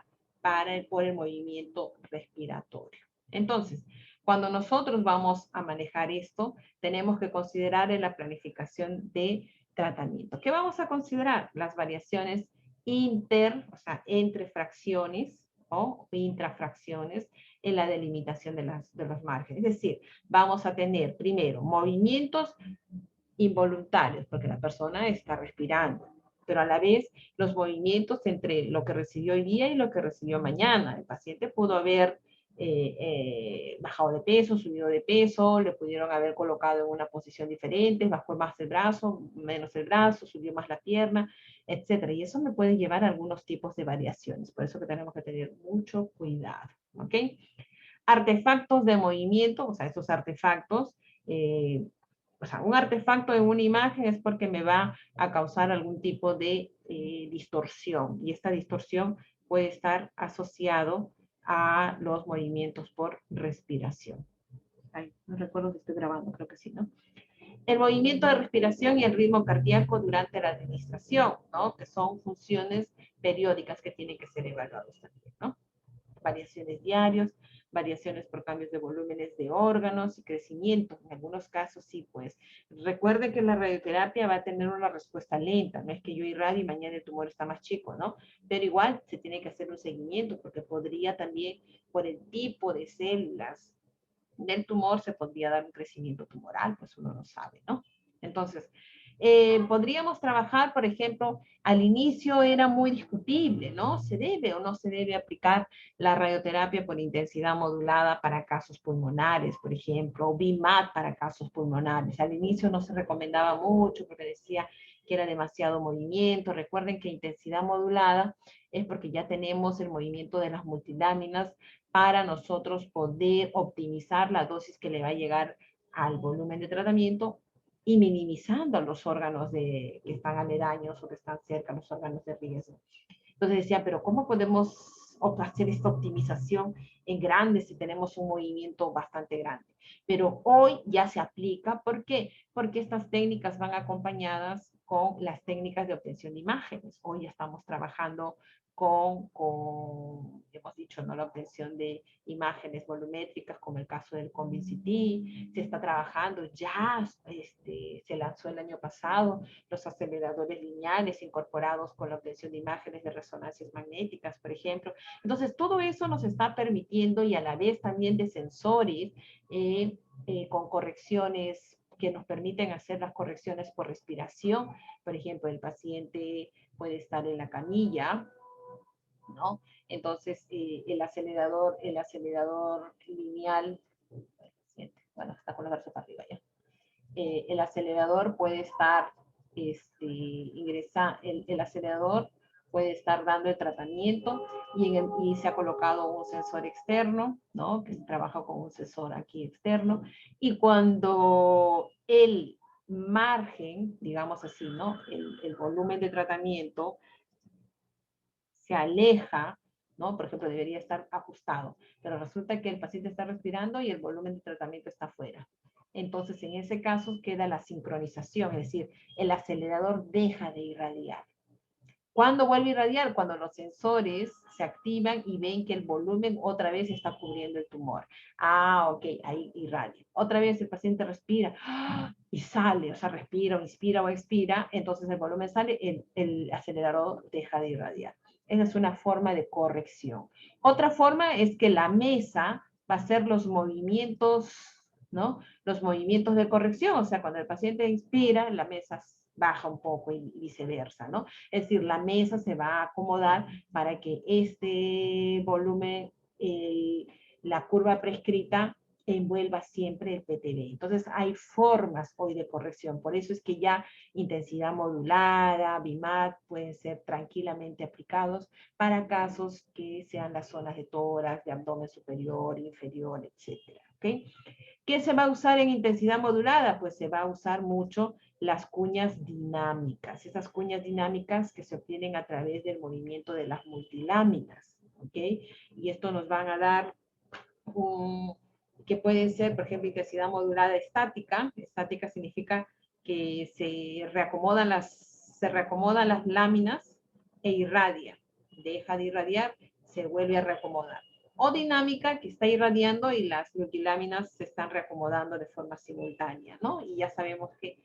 por el movimiento respiratorio. Entonces, cuando nosotros vamos a manejar esto, tenemos que considerar en la planificación de tratamiento. ¿Qué vamos a considerar? Las variaciones o sea, entre fracciones o intrafracciones en la delimitación de los márgenes. Es decir, vamos a tener primero movimientos involuntarios, porque la persona está respirando, pero a la vez los movimientos entre lo que recibió hoy día y lo que recibió mañana. El paciente pudo haber bajado de peso, subido de peso, le pudieron haber colocado en una posición diferente, bajó más el brazo, menos el brazo, subió más la pierna, etcétera. Y eso me puede llevar a algunos tipos de variaciones. Por eso que tenemos que tener mucho cuidado, ¿ok? Artefactos de movimiento, o sea, esos artefactos, o sea, un artefacto en una imagen es porque me va a causar algún tipo de distorsión, y esta distorsión puede estar asociado a los movimientos por respiración. Ay, no recuerdo si estoy grabando, creo que sí, ¿no? El movimiento de respiración y el ritmo cardíaco durante la administración, ¿no? Que son funciones periódicas que tienen que ser evaluados también, ¿no? Variaciones diarias, variaciones por cambios de volúmenes de órganos y crecimiento. En algunos casos sí, pues. Recuerde que la radioterapia va a tener una respuesta lenta. No es que yo irradie y mañana el tumor está más chico, ¿no? Pero igual se tiene que hacer un seguimiento porque podría también, por el tipo de células del tumor, se podría dar un crecimiento tumoral, pues uno no sabe, ¿no? Entonces, podríamos trabajar, por ejemplo, al inicio era muy discutible, ¿no? ¿Se debe o no se debe aplicar la radioterapia por intensidad modulada para casos pulmonares, por ejemplo, o BIMAT para casos pulmonares? Al inicio no se recomendaba mucho porque decía que era demasiado movimiento. Recuerden que intensidad modulada es porque ya tenemos el movimiento de las multiláminas para nosotros poder optimizar la dosis que le va a llegar al volumen de tratamiento y minimizando los órganos que están aledaños o que están cerca, los órganos de riesgo. Entonces decía, pero ¿cómo podemos hacer esta optimización en grande si tenemos un movimiento bastante grande? Pero hoy ya se aplica, ¿por qué? Porque estas técnicas van acompañadas con las técnicas de obtención de imágenes. Hoy ya estamos trabajando hemos dicho, ¿no? La obtención de imágenes volumétricas, como el caso del COMBI-CT. Se está trabajando ya, se lanzó el año pasado, los aceleradores lineales incorporados con la obtención de imágenes de resonancias magnéticas, por ejemplo. Entonces, todo eso nos está permitiendo, y a la vez también de sensores con correcciones que nos permiten hacer las correcciones por respiración. Por ejemplo, el paciente puede estar en la camilla, ¿no? Entonces, el acelerador lineal, bueno, está con los brazos para arriba ya. El acelerador puede estar, el acelerador puede estar dando el tratamiento y se ha colocado un sensor externo, ¿no? Que se trabaja con un sensor aquí externo, y cuando el margen, digamos así, ¿no? El volumen de tratamiento se aleja, ¿no? Por ejemplo, debería estar ajustado, pero resulta que el paciente está respirando y el volumen de tratamiento está fuera. Entonces, en ese caso queda la sincronización, es decir, el acelerador deja de irradiar. ¿Cuándo vuelve a irradiar? Cuando los sensores se activan y ven que el volumen otra vez está cubriendo el tumor. Ah, ok, ahí irradia. Otra vez el paciente respira y sale, o sea, respira o inspira o expira, entonces el volumen sale, el acelerador deja de irradiar. Esa es una forma de corrección. Otra forma es que la mesa va a hacer los movimientos, ¿no? Los movimientos de corrección, o sea, cuando el paciente inspira, la mesa baja un poco y viceversa, ¿no? Es decir, la mesa se va a acomodar para que este volumen, la curva prescrita, envuelva siempre el PTB. Entonces hay formas hoy de corrección, por eso es que ya intensidad modulada, BIMAT pueden ser tranquilamente aplicados para casos que sean las zonas de tórax, de abdomen superior, inferior, etcétera. ¿Okay? ¿Qué se va a usar en intensidad modulada? Pues se va a usar mucho las cuñas dinámicas, esas cuñas dinámicas que se obtienen a través del movimiento de las multiláminas, ¿ok? Y esto nos van a dar que pueden ser, por ejemplo, intensidad modulada estática. Estática significa que se reacomodan las láminas e irradia. Deja de irradiar, se vuelve a reacomodar. O dinámica, que está irradiando y las multiláminas se están reacomodando de forma simultánea, ¿no? Y ya sabemos que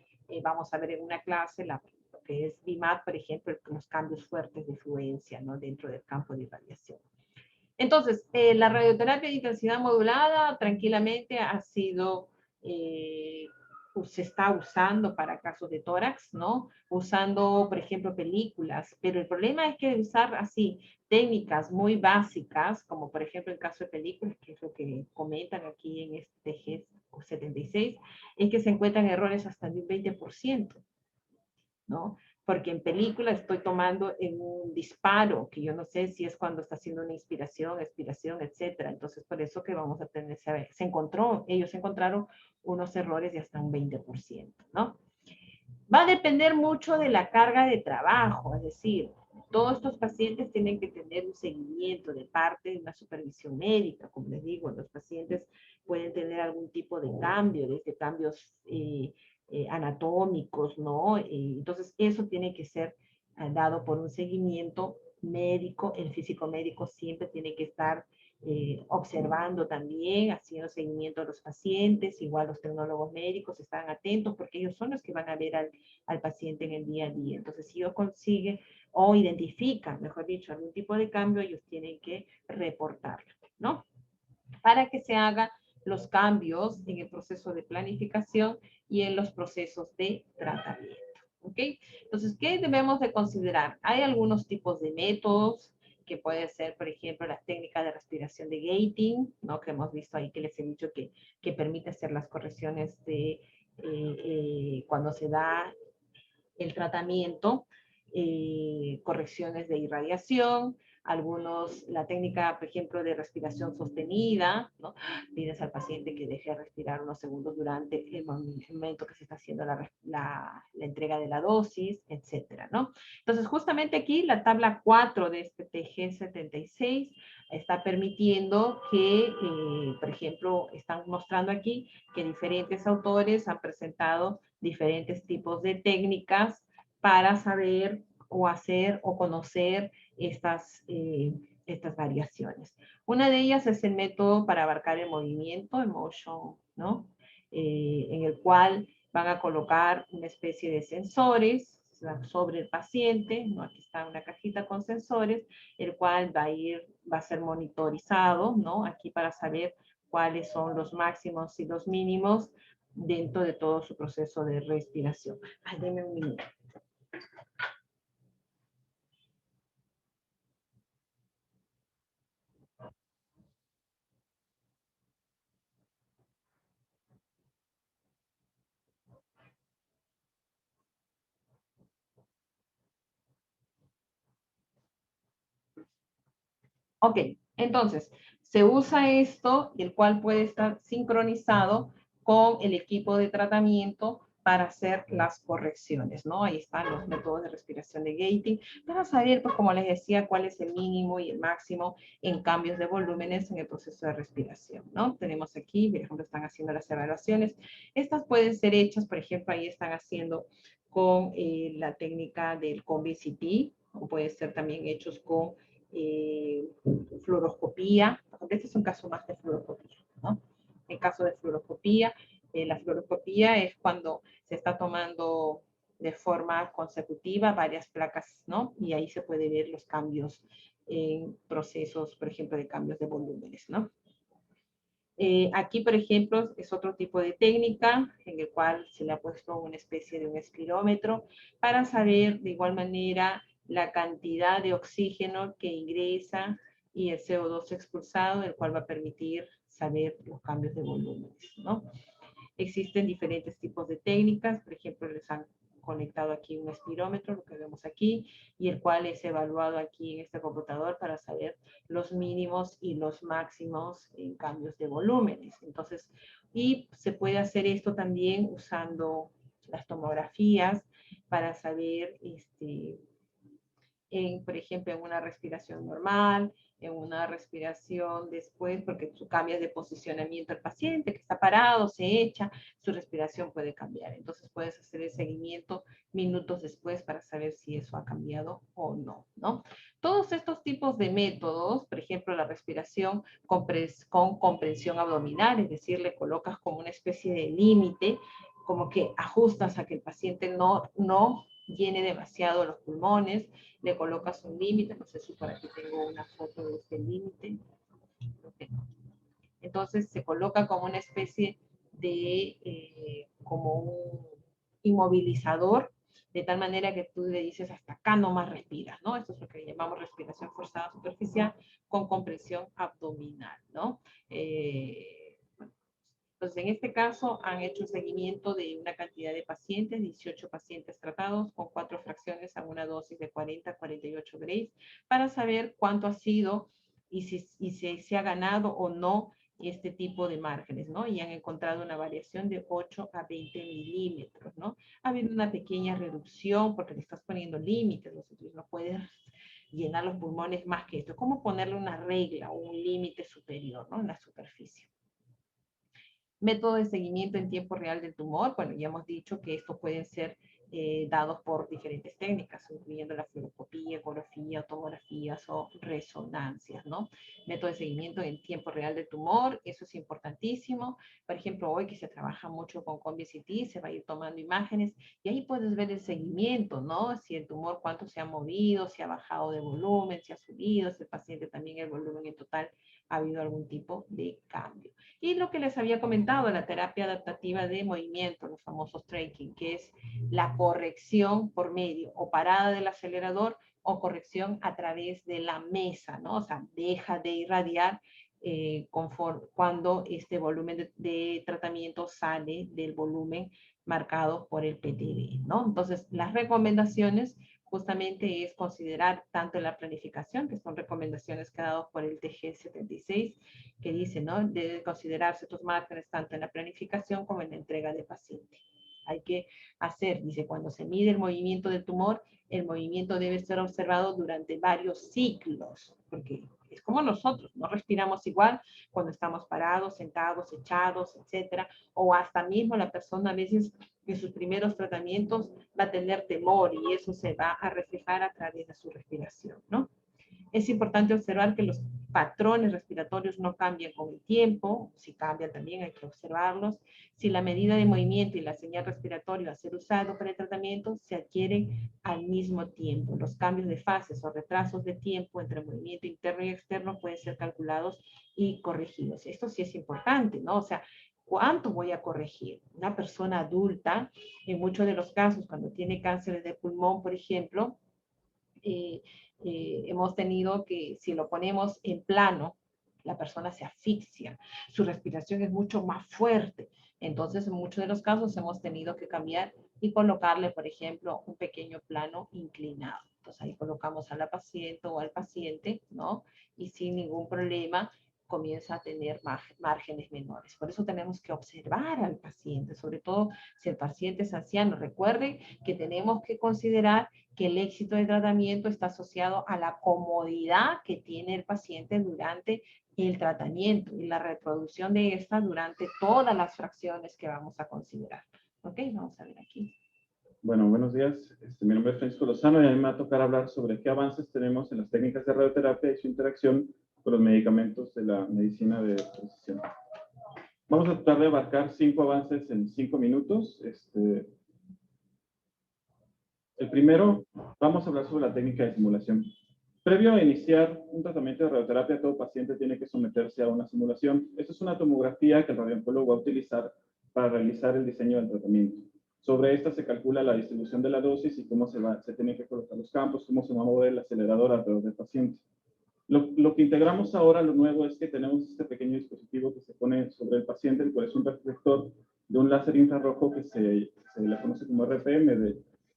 vamos a ver en una clase lo que es BIMAT, por ejemplo, los cambios fuertes de fluencia, ¿no? Dentro del campo de irradiación. Entonces, la radioterapia de intensidad modulada tranquilamente ha sido, se está usando para casos de tórax, ¿no? Usando, por ejemplo, películas, pero el problema es que usar así técnicas muy básicas, como por ejemplo el caso de películas, que es lo que comentan aquí en este G76, es que se encuentran errores hasta de un 20%, ¿no? Porque en película estoy tomando en un disparo, que yo no sé si es cuando está haciendo una inspiración, expiración, etcétera. Entonces, por eso que vamos a tener, ellos encontraron unos errores de hasta un 20%, ¿no? Va a depender mucho de la carga de trabajo, es decir, todos estos pacientes tienen que tener un seguimiento de parte de una supervisión médica. Como les digo, los pacientes pueden tener algún tipo de cambio, desde cambios anatómicos, ¿no? Entonces, eso tiene que ser dado por un seguimiento médico. El físico médico siempre tiene que estar observando también, haciendo seguimiento a los pacientes, igual los tecnólogos médicos están atentos porque ellos son los que van a ver al paciente en el día a día. Entonces, si ellos consiguen o identifican, mejor dicho, algún tipo de cambio, ellos tienen que reportarlo, ¿no? Para que se hagan los cambios en el proceso de planificación y en los procesos de tratamiento. ¿Ok? Entonces, ¿qué debemos de considerar? Hay algunos tipos de métodos que puede ser, por ejemplo, la técnica de respiración de gating, ¿no? Que hemos visto ahí, que les he dicho que permite hacer las correcciones de cuando se da el tratamiento, correcciones de irradiación, algunos, la técnica, por ejemplo, de respiración sostenida, ¿no? Pides al paciente que deje de respirar unos segundos durante el momento que se está haciendo la entrega de la dosis, etcétera, ¿no? Entonces, justamente aquí la tabla 4 de este TG76 está permitiendo que, por ejemplo, están mostrando aquí que diferentes autores han presentado diferentes tipos de técnicas para saber o hacer o conocer estas variaciones. Una de ellas es el método para abarcar el movimiento, emotion, ¿no? En el cual van a colocar una especie de sensores sobre el paciente, ¿no? Aquí está una cajita con sensores, el cual va a ser monitorizado, ¿no? Aquí para saber cuáles son los máximos y los mínimos dentro de todo su proceso de respiración. Ay, denme un minuto. Ok, entonces, se usa esto, el cual puede estar sincronizado con el equipo de tratamiento para hacer las correcciones, ¿no? Ahí están los métodos de respiración de gating, para saber, pues, como les decía, cuál es el mínimo y el máximo en cambios de volúmenes en el proceso de respiración, ¿no? Tenemos aquí, por ejemplo, están haciendo las evaluaciones. Estas pueden ser hechas, por ejemplo, ahí están haciendo con la técnica del COMBI-CT, o puede ser también hechos con fluoroscopía. Este es un caso más de fluoroscopía, ¿no? En caso de fluoroscopía, la fluoroscopía es cuando se está tomando de forma consecutiva varias placas, ¿no? Y ahí se puede ver los cambios en procesos, por ejemplo, de cambios de volúmenes, ¿no? Aquí, por ejemplo, es otro tipo de técnica en el cual se le ha puesto una especie de un espirómetro para saber de igual manera la cantidad de oxígeno que ingresa y el CO2 expulsado, el cual va a permitir saber los cambios de volúmenes, ¿no? Existen diferentes tipos de técnicas, por ejemplo, les han conectado aquí un espirómetro, lo que vemos aquí, y el cual es evaluado aquí en este computador para saber los mínimos y los máximos en cambios de volúmenes. Entonces, y se puede hacer esto también usando las tomografías para saber, por ejemplo, en una respiración normal, en una respiración después, porque tú cambias de posicionamiento al paciente que está parado, se echa, su respiración puede cambiar. Entonces puedes hacer el seguimiento minutos después para saber si eso ha cambiado o no, ¿no? Todos estos tipos de métodos, por ejemplo, la respiración con comprensión abdominal, es decir, le colocas como una especie de límite, como que ajustas a que el paciente no llene demasiado los pulmones, le colocas un límite, no sé si por aquí tengo una foto de este límite. Entonces se coloca como una especie de, como un inmovilizador, de tal manera que tú le dices hasta acá no más respiras, ¿no? Esto es lo que llamamos respiración forzada superficial con compresión abdominal, ¿no? Entonces, en este caso han hecho seguimiento de una cantidad de pacientes, 18 pacientes tratados con 4 fracciones a una dosis de 40 a 48 grays, para saber cuánto ha sido y si se ha ganado o no este tipo de márgenes, ¿no? Y han encontrado una variación de 8 a 20 milímetros, ¿no? Ha habido una pequeña reducción porque le estás poniendo límites, no puedes llenar los pulmones más que esto. ¿Cómo ponerle una regla o un límite superior, ¿no? En la superficie. Método de seguimiento en tiempo real del tumor. Bueno, ya hemos dicho que estos pueden ser dados por diferentes técnicas, incluyendo la fluoroscopía, ecografía, tomografías o resonancias, ¿no? Método de seguimiento en tiempo real del tumor, eso es importantísimo. Por ejemplo, hoy que se trabaja mucho con CombiCT, se va a ir tomando imágenes y ahí puedes ver el seguimiento, ¿no? Si el tumor, cuánto se ha movido, si ha bajado de volumen, si ha subido, si el paciente también el volumen en total ha habido algún tipo de cambio. Y lo que les había comentado, la terapia adaptativa de movimiento, los famosos tracking, que es la corrección por medio o parada del acelerador o corrección a través de la mesa, ¿no? O sea, deja de irradiar cuando este volumen de tratamiento sale del volumen marcado por el PTV, ¿no? Entonces, las recomendaciones justamente es considerar tanto la planificación, que son recomendaciones que ha dado por el TG76, que dice, ¿no? Debe considerarse estos márgenes tanto en la planificación como en la entrega de paciente. Hay que hacer, dice, cuando se mide el movimiento del tumor, el movimiento debe ser observado durante varios ciclos, porque es como nosotros, no respiramos igual cuando estamos parados, sentados, echados, etcétera, o hasta mismo la persona a veces en sus primeros tratamientos va a tener temor y eso se va a reflejar a través de su respiración, ¿no? Es importante observar que los patrones respiratorios no cambian con el tiempo. Si cambian también hay que observarlos. Si la medida de movimiento y la señal respiratoria a ser usado para el tratamiento se adquieren al mismo tiempo. Los cambios de fases o retrasos de tiempo entre movimiento interno y externo pueden ser calculados y corregidos. Esto sí es importante, ¿no? O sea, ¿cuánto voy a corregir? Una persona adulta, en muchos de los casos, cuando tiene cáncer de pulmón, por ejemplo, hemos tenido que, si lo ponemos en plano, la persona se asfixia, su respiración es mucho más fuerte. Entonces, en muchos de los casos hemos tenido que cambiar y colocarle, por ejemplo, un pequeño plano inclinado. Entonces, ahí colocamos a la paciente o al paciente, ¿no? Y sin ningún problema comienza a tener márgenes menores. Por eso tenemos que observar al paciente, sobre todo si el paciente es anciano. Recuerden que tenemos que considerar que el éxito del tratamiento está asociado a la comodidad que tiene el paciente durante el tratamiento y la reproducción de esta durante todas las fracciones que vamos a considerar. Ok, vamos a ver aquí. Bueno, buenos días. Mi nombre es Francisco Lozano y a mí me va a tocar hablar sobre qué avances tenemos en las técnicas de radioterapia y su interacción con los medicamentos de la medicina de precisión. Vamos a tratar de abarcar 5 avances en 5 minutos. El primero, vamos a hablar sobre la técnica de simulación. Previo a iniciar un tratamiento de radioterapia, todo paciente tiene que someterse a una simulación. Esta es una tomografía que el radiooncólogo va a utilizar para realizar el diseño del tratamiento. Sobre esta se calcula la distribución de la dosis y cómo se tienen que colocar los campos, cómo se va a mover el acelerador alrededor del paciente. Lo que integramos ahora, lo nuevo, es que tenemos este pequeño dispositivo que se pone sobre el paciente, el cual es un reflector de un láser infrarrojo que se le conoce como RPM,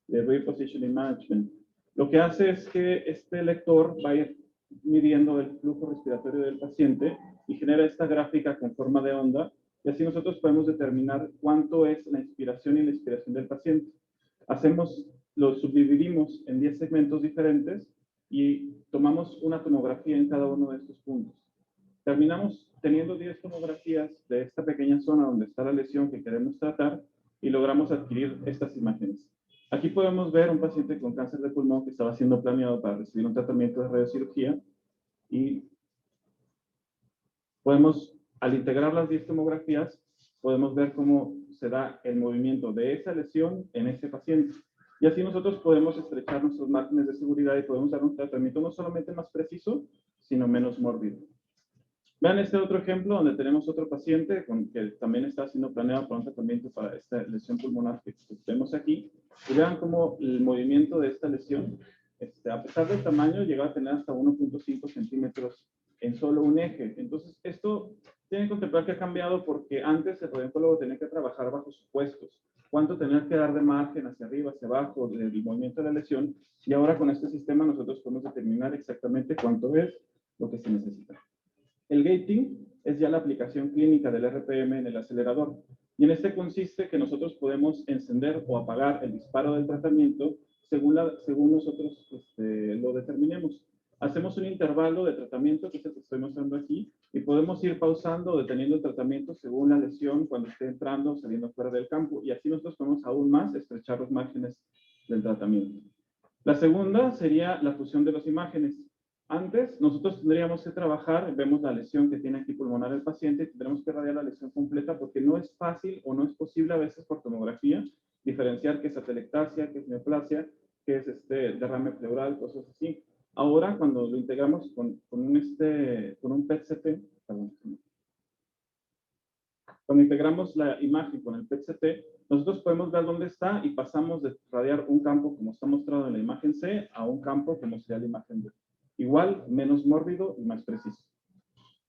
de Repositioning Management. Lo que hace es que este lector va a ir midiendo el flujo respiratorio del paciente y genera esta gráfica con forma de onda, y así nosotros podemos determinar cuánto es la inspiración y la expiración del paciente. Lo subdividimos en 10 segmentos diferentes y tomamos una tomografía en cada uno de estos puntos. Terminamos teniendo 10 tomografías de esta pequeña zona donde está la lesión que queremos tratar y logramos adquirir estas imágenes. Aquí podemos ver un paciente con cáncer de pulmón que estaba siendo planeado para recibir un tratamiento de radiocirugía y al integrar las 10 tomografías, podemos ver cómo se da el movimiento de esa lesión en ese paciente. Y así nosotros podemos estrechar nuestros márgenes de seguridad y podemos dar un tratamiento no solamente más preciso, sino menos mórbido. Vean este otro ejemplo donde tenemos otro paciente que también está siendo planeado para un tratamiento para esta lesión pulmonar que tenemos aquí. Y vean cómo el movimiento de esta lesión, a pesar del tamaño, llega a tener hasta 1.5 centímetros en solo un eje. Entonces, esto tiene que contemplar que ha cambiado porque antes el radiólogo tenía que trabajar bajo supuestos. Cuánto tenía que dar de margen hacia arriba, hacia abajo, del movimiento de la lesión. Y ahora con este sistema nosotros podemos determinar exactamente cuánto es lo que se necesita. El gating es ya la aplicación clínica del RPM en el acelerador. Y en este consiste que nosotros podemos encender o apagar el disparo del tratamiento según nosotros lo determinemos. Hacemos un intervalo de tratamiento, que es el que estoy mostrando aquí, y podemos ir pausando o deteniendo el tratamiento según la lesión, cuando esté entrando o saliendo fuera del campo. Y así nosotros podemos aún más estrechar los márgenes del tratamiento. La segunda sería la fusión de las imágenes. Antes, nosotros tendríamos que trabajar, vemos la lesión que tiene aquí pulmonar el paciente, y tendremos que radiar la lesión completa porque no es fácil o no es posible a veces por tomografía diferenciar qué es atelectasia, qué es neoplasia, qué es derrame pleural, cosas así. Ahora, cuando lo integramos con un PET-CT, cuando integramos la imagen con el PET-CT, nosotros podemos ver dónde está y pasamos de radiar un campo como está mostrado en la imagen C a un campo como sería la imagen D. Igual, menos mórbido y más preciso.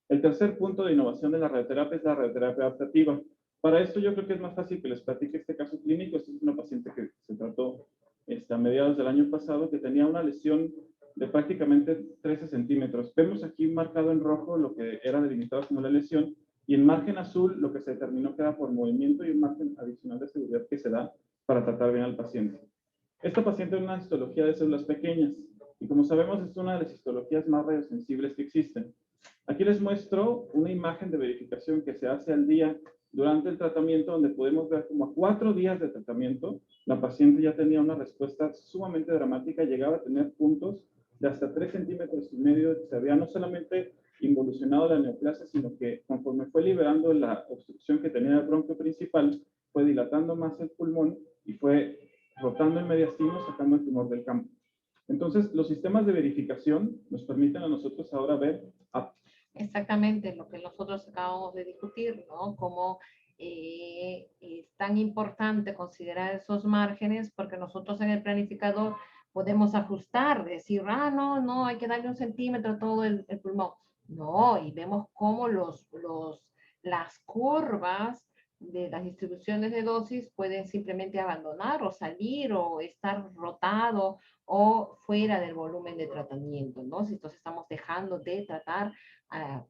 El tercer punto de innovación de la radioterapia es la radioterapia adaptativa. Para esto yo creo que es más fácil que les platique este caso clínico. Esta es una paciente que se trató a mediados del año pasado que tenía una lesión de prácticamente 13 centímetros. Vemos aquí marcado en rojo lo que era delimitado como la lesión y en margen azul lo que se determinó que era por movimiento y un margen adicional de seguridad que se da para tratar bien al paciente. Esta paciente tiene una histología de células pequeñas y como sabemos es una de las histologías más radiosensibles que existen. Aquí les muestro una imagen de verificación que se hace al día durante el tratamiento, donde podemos ver como a 4 días de tratamiento, la paciente ya tenía una respuesta sumamente dramática, llegaba a tener puntos de hasta 3,5 centímetros, se había no solamente involucionado la neoplasia, sino que conforme fue liberando la obstrucción que tenía el bronquio principal, fue dilatando más el pulmón y fue rotando el mediastino, sacando el tumor del campo. Entonces, los sistemas de verificación nos permiten a nosotros ahora ver exactamente lo que nosotros acabamos de discutir, ¿no? Cómo es tan importante considerar esos márgenes porque nosotros en el planificador podemos ajustar, decir, no, hay que darle 1 centímetro a todo el pulmón. No, y vemos cómo las curvas de las distribuciones de dosis pueden simplemente abandonar o salir o estar rotado o fuera del volumen de tratamiento, ¿no? Si entonces estamos dejando de tratar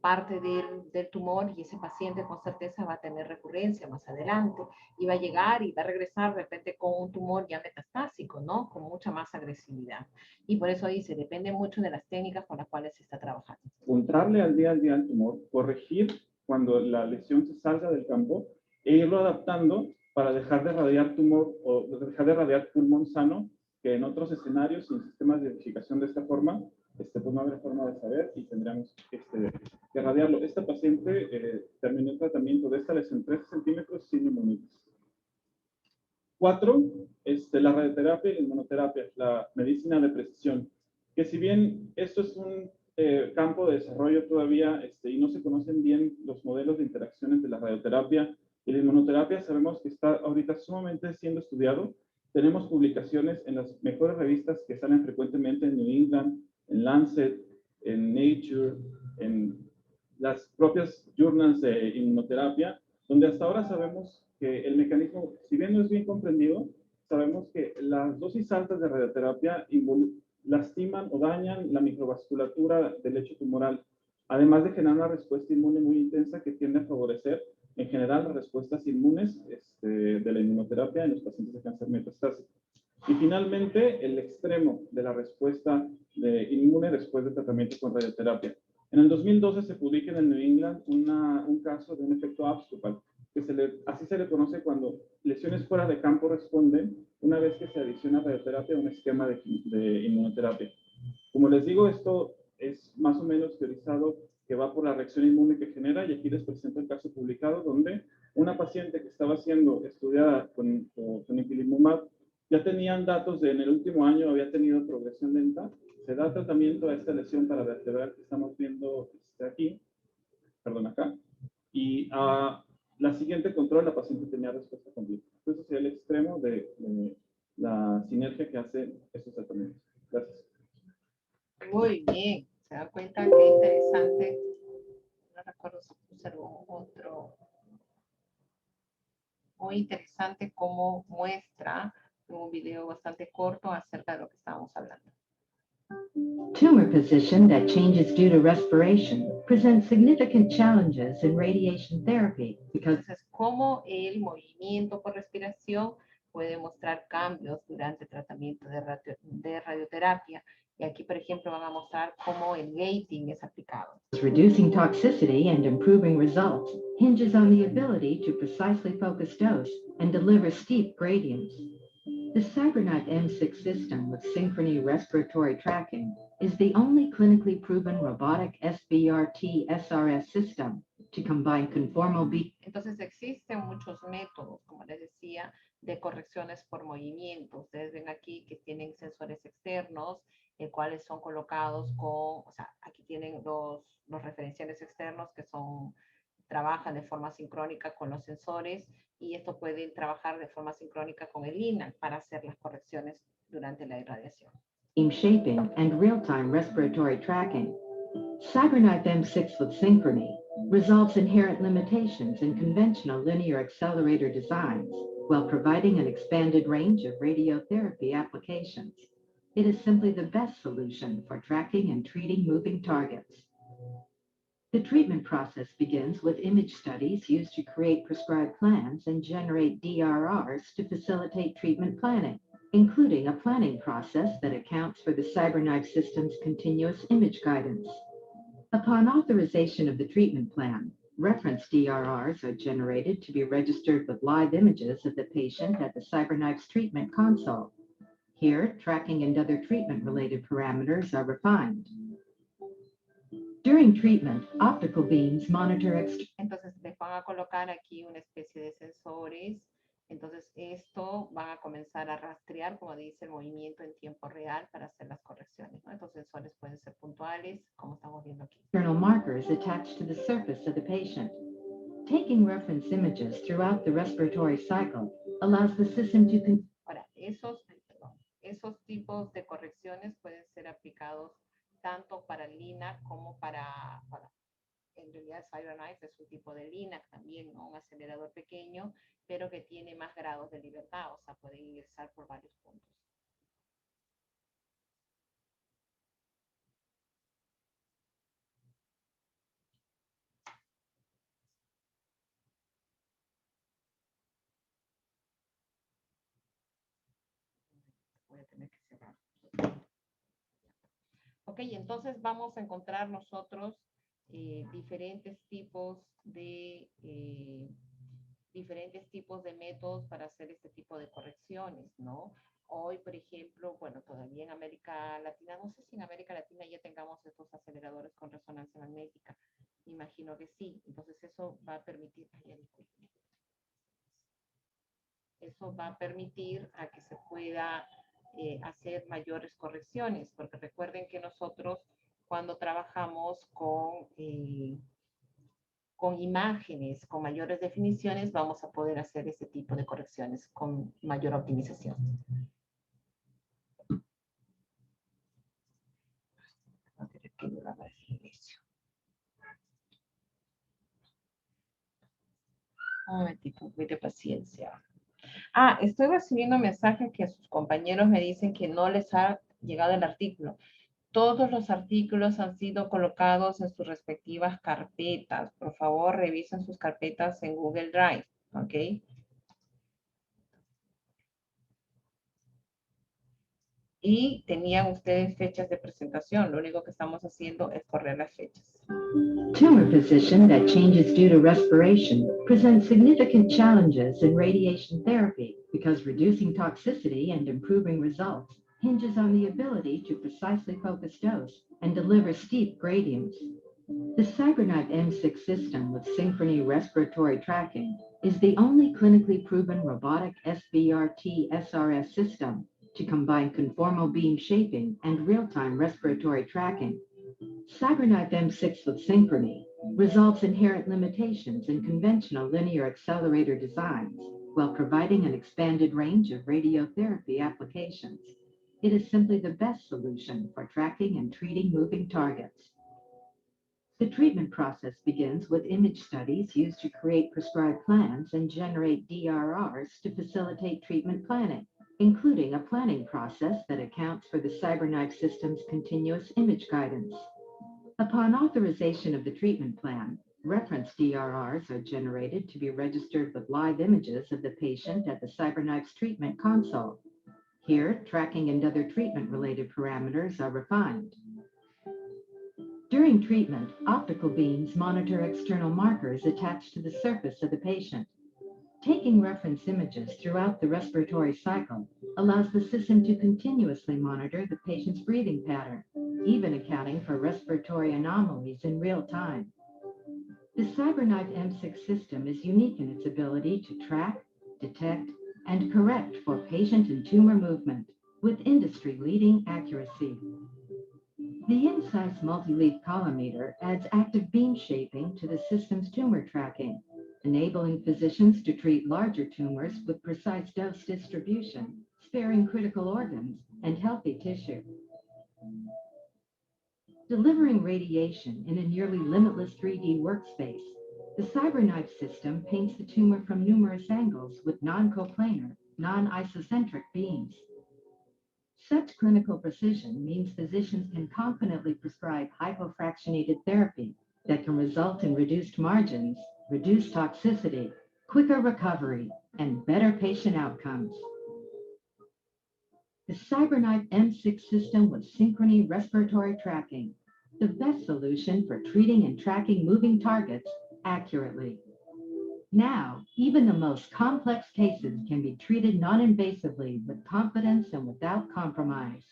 parte del tumor y ese paciente con certeza va a tener recurrencia más adelante y va a llegar y va a regresar de repente con un tumor ya metastásico, ¿no? Con mucha más agresividad. Y por eso dice, depende mucho de las técnicas con las cuales se está trabajando. Puntarle al día al tumor, corregir cuando la lesión se salga del campo e irlo adaptando para dejar de radiar tumor o dejar de radiar pulmón sano, que en otros escenarios, sin sistemas de identificación de esta forma, pues no habrá forma de saber y tendríamos que radiarlo. Esta paciente terminó el tratamiento de esta lesión 13 centímetros sin inmunitas. 4, la radioterapia y la inmunoterapia, la medicina de precisión, que si bien esto es un campo de desarrollo todavía y no se conocen bien los modelos de interacciones de la radioterapia y la inmunoterapia, sabemos que está ahorita sumamente siendo estudiado. Tenemos publicaciones en las mejores revistas que salen frecuentemente en New England, en Lancet, en Nature, en las propias journals de inmunoterapia, donde hasta ahora sabemos que el mecanismo, si bien no es bien comprendido, sabemos que las dosis altas de radioterapia lastiman o dañan la microvasculatura del lecho tumoral, además de generar una respuesta inmune muy intensa que tiende a favorecer, en general, las respuestas inmunes de la inmunoterapia en los pacientes de cáncer metastásico. Y finalmente, el extremo de la respuesta inmune después de tratamiento con radioterapia. En el 2012 se publica en el New England un caso de un efecto abscopal, que así se le conoce cuando lesiones fuera de campo responden una vez que se adiciona radioterapia a un esquema de inmunoterapia. Como les digo, esto es más o menos teorizado que va por la reacción inmune que genera, y aquí les presento el caso publicado donde una paciente que estaba siendo estudiada con ipilimumab ya tenían datos de en el último año había tenido progresión lenta. Se da tratamiento a esta lesión para vertebral que estamos viendo aquí, perdón, acá, y la siguiente control, la paciente tenía respuesta completa. Entonces, ese es el extremo de la sinergia que hacen estos tratamientos. Gracias. Muy bien, se da cuenta qué interesante. No recuerdo si observó otro. Muy interesante cómo muestra un video bastante corto acerca de lo que estábamos hablando. Tumor position that changes due to respiration presents significant challenges in radiation therapy because Entonces, cómo el movimiento por respiración puede mostrar cambios durante el tratamiento de radioterapia. Y aquí, por ejemplo, van a mostrar cómo el gating es aplicado. reducing toxicity and improving results hinges on the ability to precisely focus dose and deliver steep gradients. The CyberKnife M6 system with Synchrony respiratory tracking is the only clinically proven robotic SBRT SRS system to combine conformal beat. Entonces existen muchos métodos, como les decía, de correcciones por movimiento. Ustedes ven aquí que tienen sensores externos, cuales son colocados con, o sea, aquí tienen los referenciales externos que trabajan de forma sincrónica con los sensores, y esto pueden trabajar de forma sincrónica con el LINAC para hacer las correcciones durante la irradiación. Shaping and real-time respiratory tracking. CyberKnife M6 with Synchrony resolves inherent limitations in conventional linear accelerator designs while providing an expanded range of radiotherapy applications. It is simply the best solution for tracking and treating moving targets. The treatment process begins with image studies used to create prescribed plans and generate DRRs to facilitate treatment planning, including a planning process that accounts for the CyberKnife system's continuous image guidance. Upon authorization of the treatment plan, reference DRRs are generated to be registered with live images of the patient at the CyberKnife's treatment console. Here, tracking and other treatment-related parameters are refined. During treatment, optical beams monitor. Entonces les van a colocar aquí una especie de sensores. Entonces esto van a comenzar a rastrear, como dice, el movimiento en tiempo real para hacer las correcciones, ¿no? Estos sensores pueden ser puntuales, como estamos viendo aquí. External markers attached to the surface of the patient. Taking reference images throughout the respiratory cycle allows the system to. Ahora, esos tipos de correcciones pueden ser aplicados tanto para LINAC como para en realidad CyberKnife es un tipo de LINAC también, ¿no? Un acelerador pequeño, pero que tiene más grados de libertad, o sea, puede ingresar por varios puntos. Voy a tener que cerrar. Ok, entonces vamos a encontrar nosotros diferentes tipos de métodos para hacer este tipo de correcciones, ¿no? Hoy, por ejemplo, bueno, todavía en América Latina, no sé si en América Latina ya tengamos estos aceleradores con resonancia magnética. Me imagino que sí. Entonces eso va a permitir, a que se pueda hacer mayores correcciones, porque recuerden que nosotros cuando trabajamos con imágenes, con mayores definiciones, vamos a poder hacer ese tipo de correcciones con mayor optimización. Un momentito, de paciencia. Ah, estoy recibiendo mensajes que sus compañeros me dicen que no les ha llegado el artículo. Todos los artículos han sido colocados en sus respectivas carpetas. Por favor, revisen sus carpetas en Google Drive, ¿ok? Y tenían ustedes fechas de presentación. Lo único que estamos haciendo es correr las fechas. Tumor position that changes due to respiration presents significant challenges in radiation therapy because reducing toxicity and improving results hinges on the ability to precisely focus dose and deliver steep gradients. The CyberKnife M6 system with Synchrony respiratory tracking is the only clinically proven robotic SBRT SRS system to combine conformal beam shaping and real-time respiratory tracking. CyberKnife M6 with Synchrony resolves inherent limitations in conventional linear accelerator designs while providing an expanded range of radiotherapy applications. It is simply the best solution for tracking and treating moving targets. The treatment process begins with image studies used to create prescribed plans and generate DRRs to facilitate treatment planning, including a planning process that accounts for the CyberKnife system's continuous image guidance. Upon authorization of the treatment plan, reference DRRs are generated to be registered with live images of the patient at the CyberKnife's treatment console. Here, tracking and other treatment-related parameters are refined. During treatment, optical beams monitor external markers attached to the surface of the patient. Taking reference images throughout the respiratory cycle allows the system to continuously monitor the patient's breathing pattern, even accounting for respiratory anomalies in real time. The CyberKnife M6 system is unique in its ability to track, detect, and correct for patient and tumor movement with industry-leading accuracy. The InSight multi-leaf collimator adds active beam shaping to the system's tumor tracking, enabling physicians to treat larger tumors with precise dose distribution, sparing critical organs and healthy tissue. Delivering radiation in a nearly limitless 3D workspace, the CyberKnife system paints the tumor from numerous angles with non-coplanar, non-isocentric beams. Such clinical precision means physicians can confidently prescribe hypofractionated therapy that can result in reduced margins, reduced toxicity, quicker recovery, and better patient outcomes. The CyberKnife M6 system with Synchrony respiratory tracking, the best solution for treating and tracking moving targets accurately. Now, even the most complex cases can be treated non-invasively with confidence and without compromise.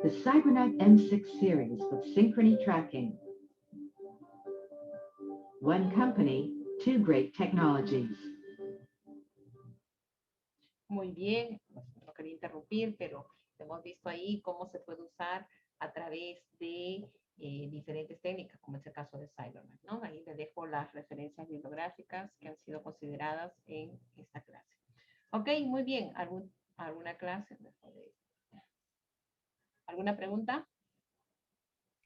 The CyberKnife M6 series with Synchrony tracking. One company, two great technologies. Muy bien, no quería interrumpir, pero hemos visto ahí cómo se puede usar a través de diferentes técnicas, como es el caso de CyberKnife, ¿no? Ahí les dejo las referencias bibliográficas que han sido consideradas en esta clase. Ok, muy bien. ¿Alguna clase? ¿Alguna pregunta?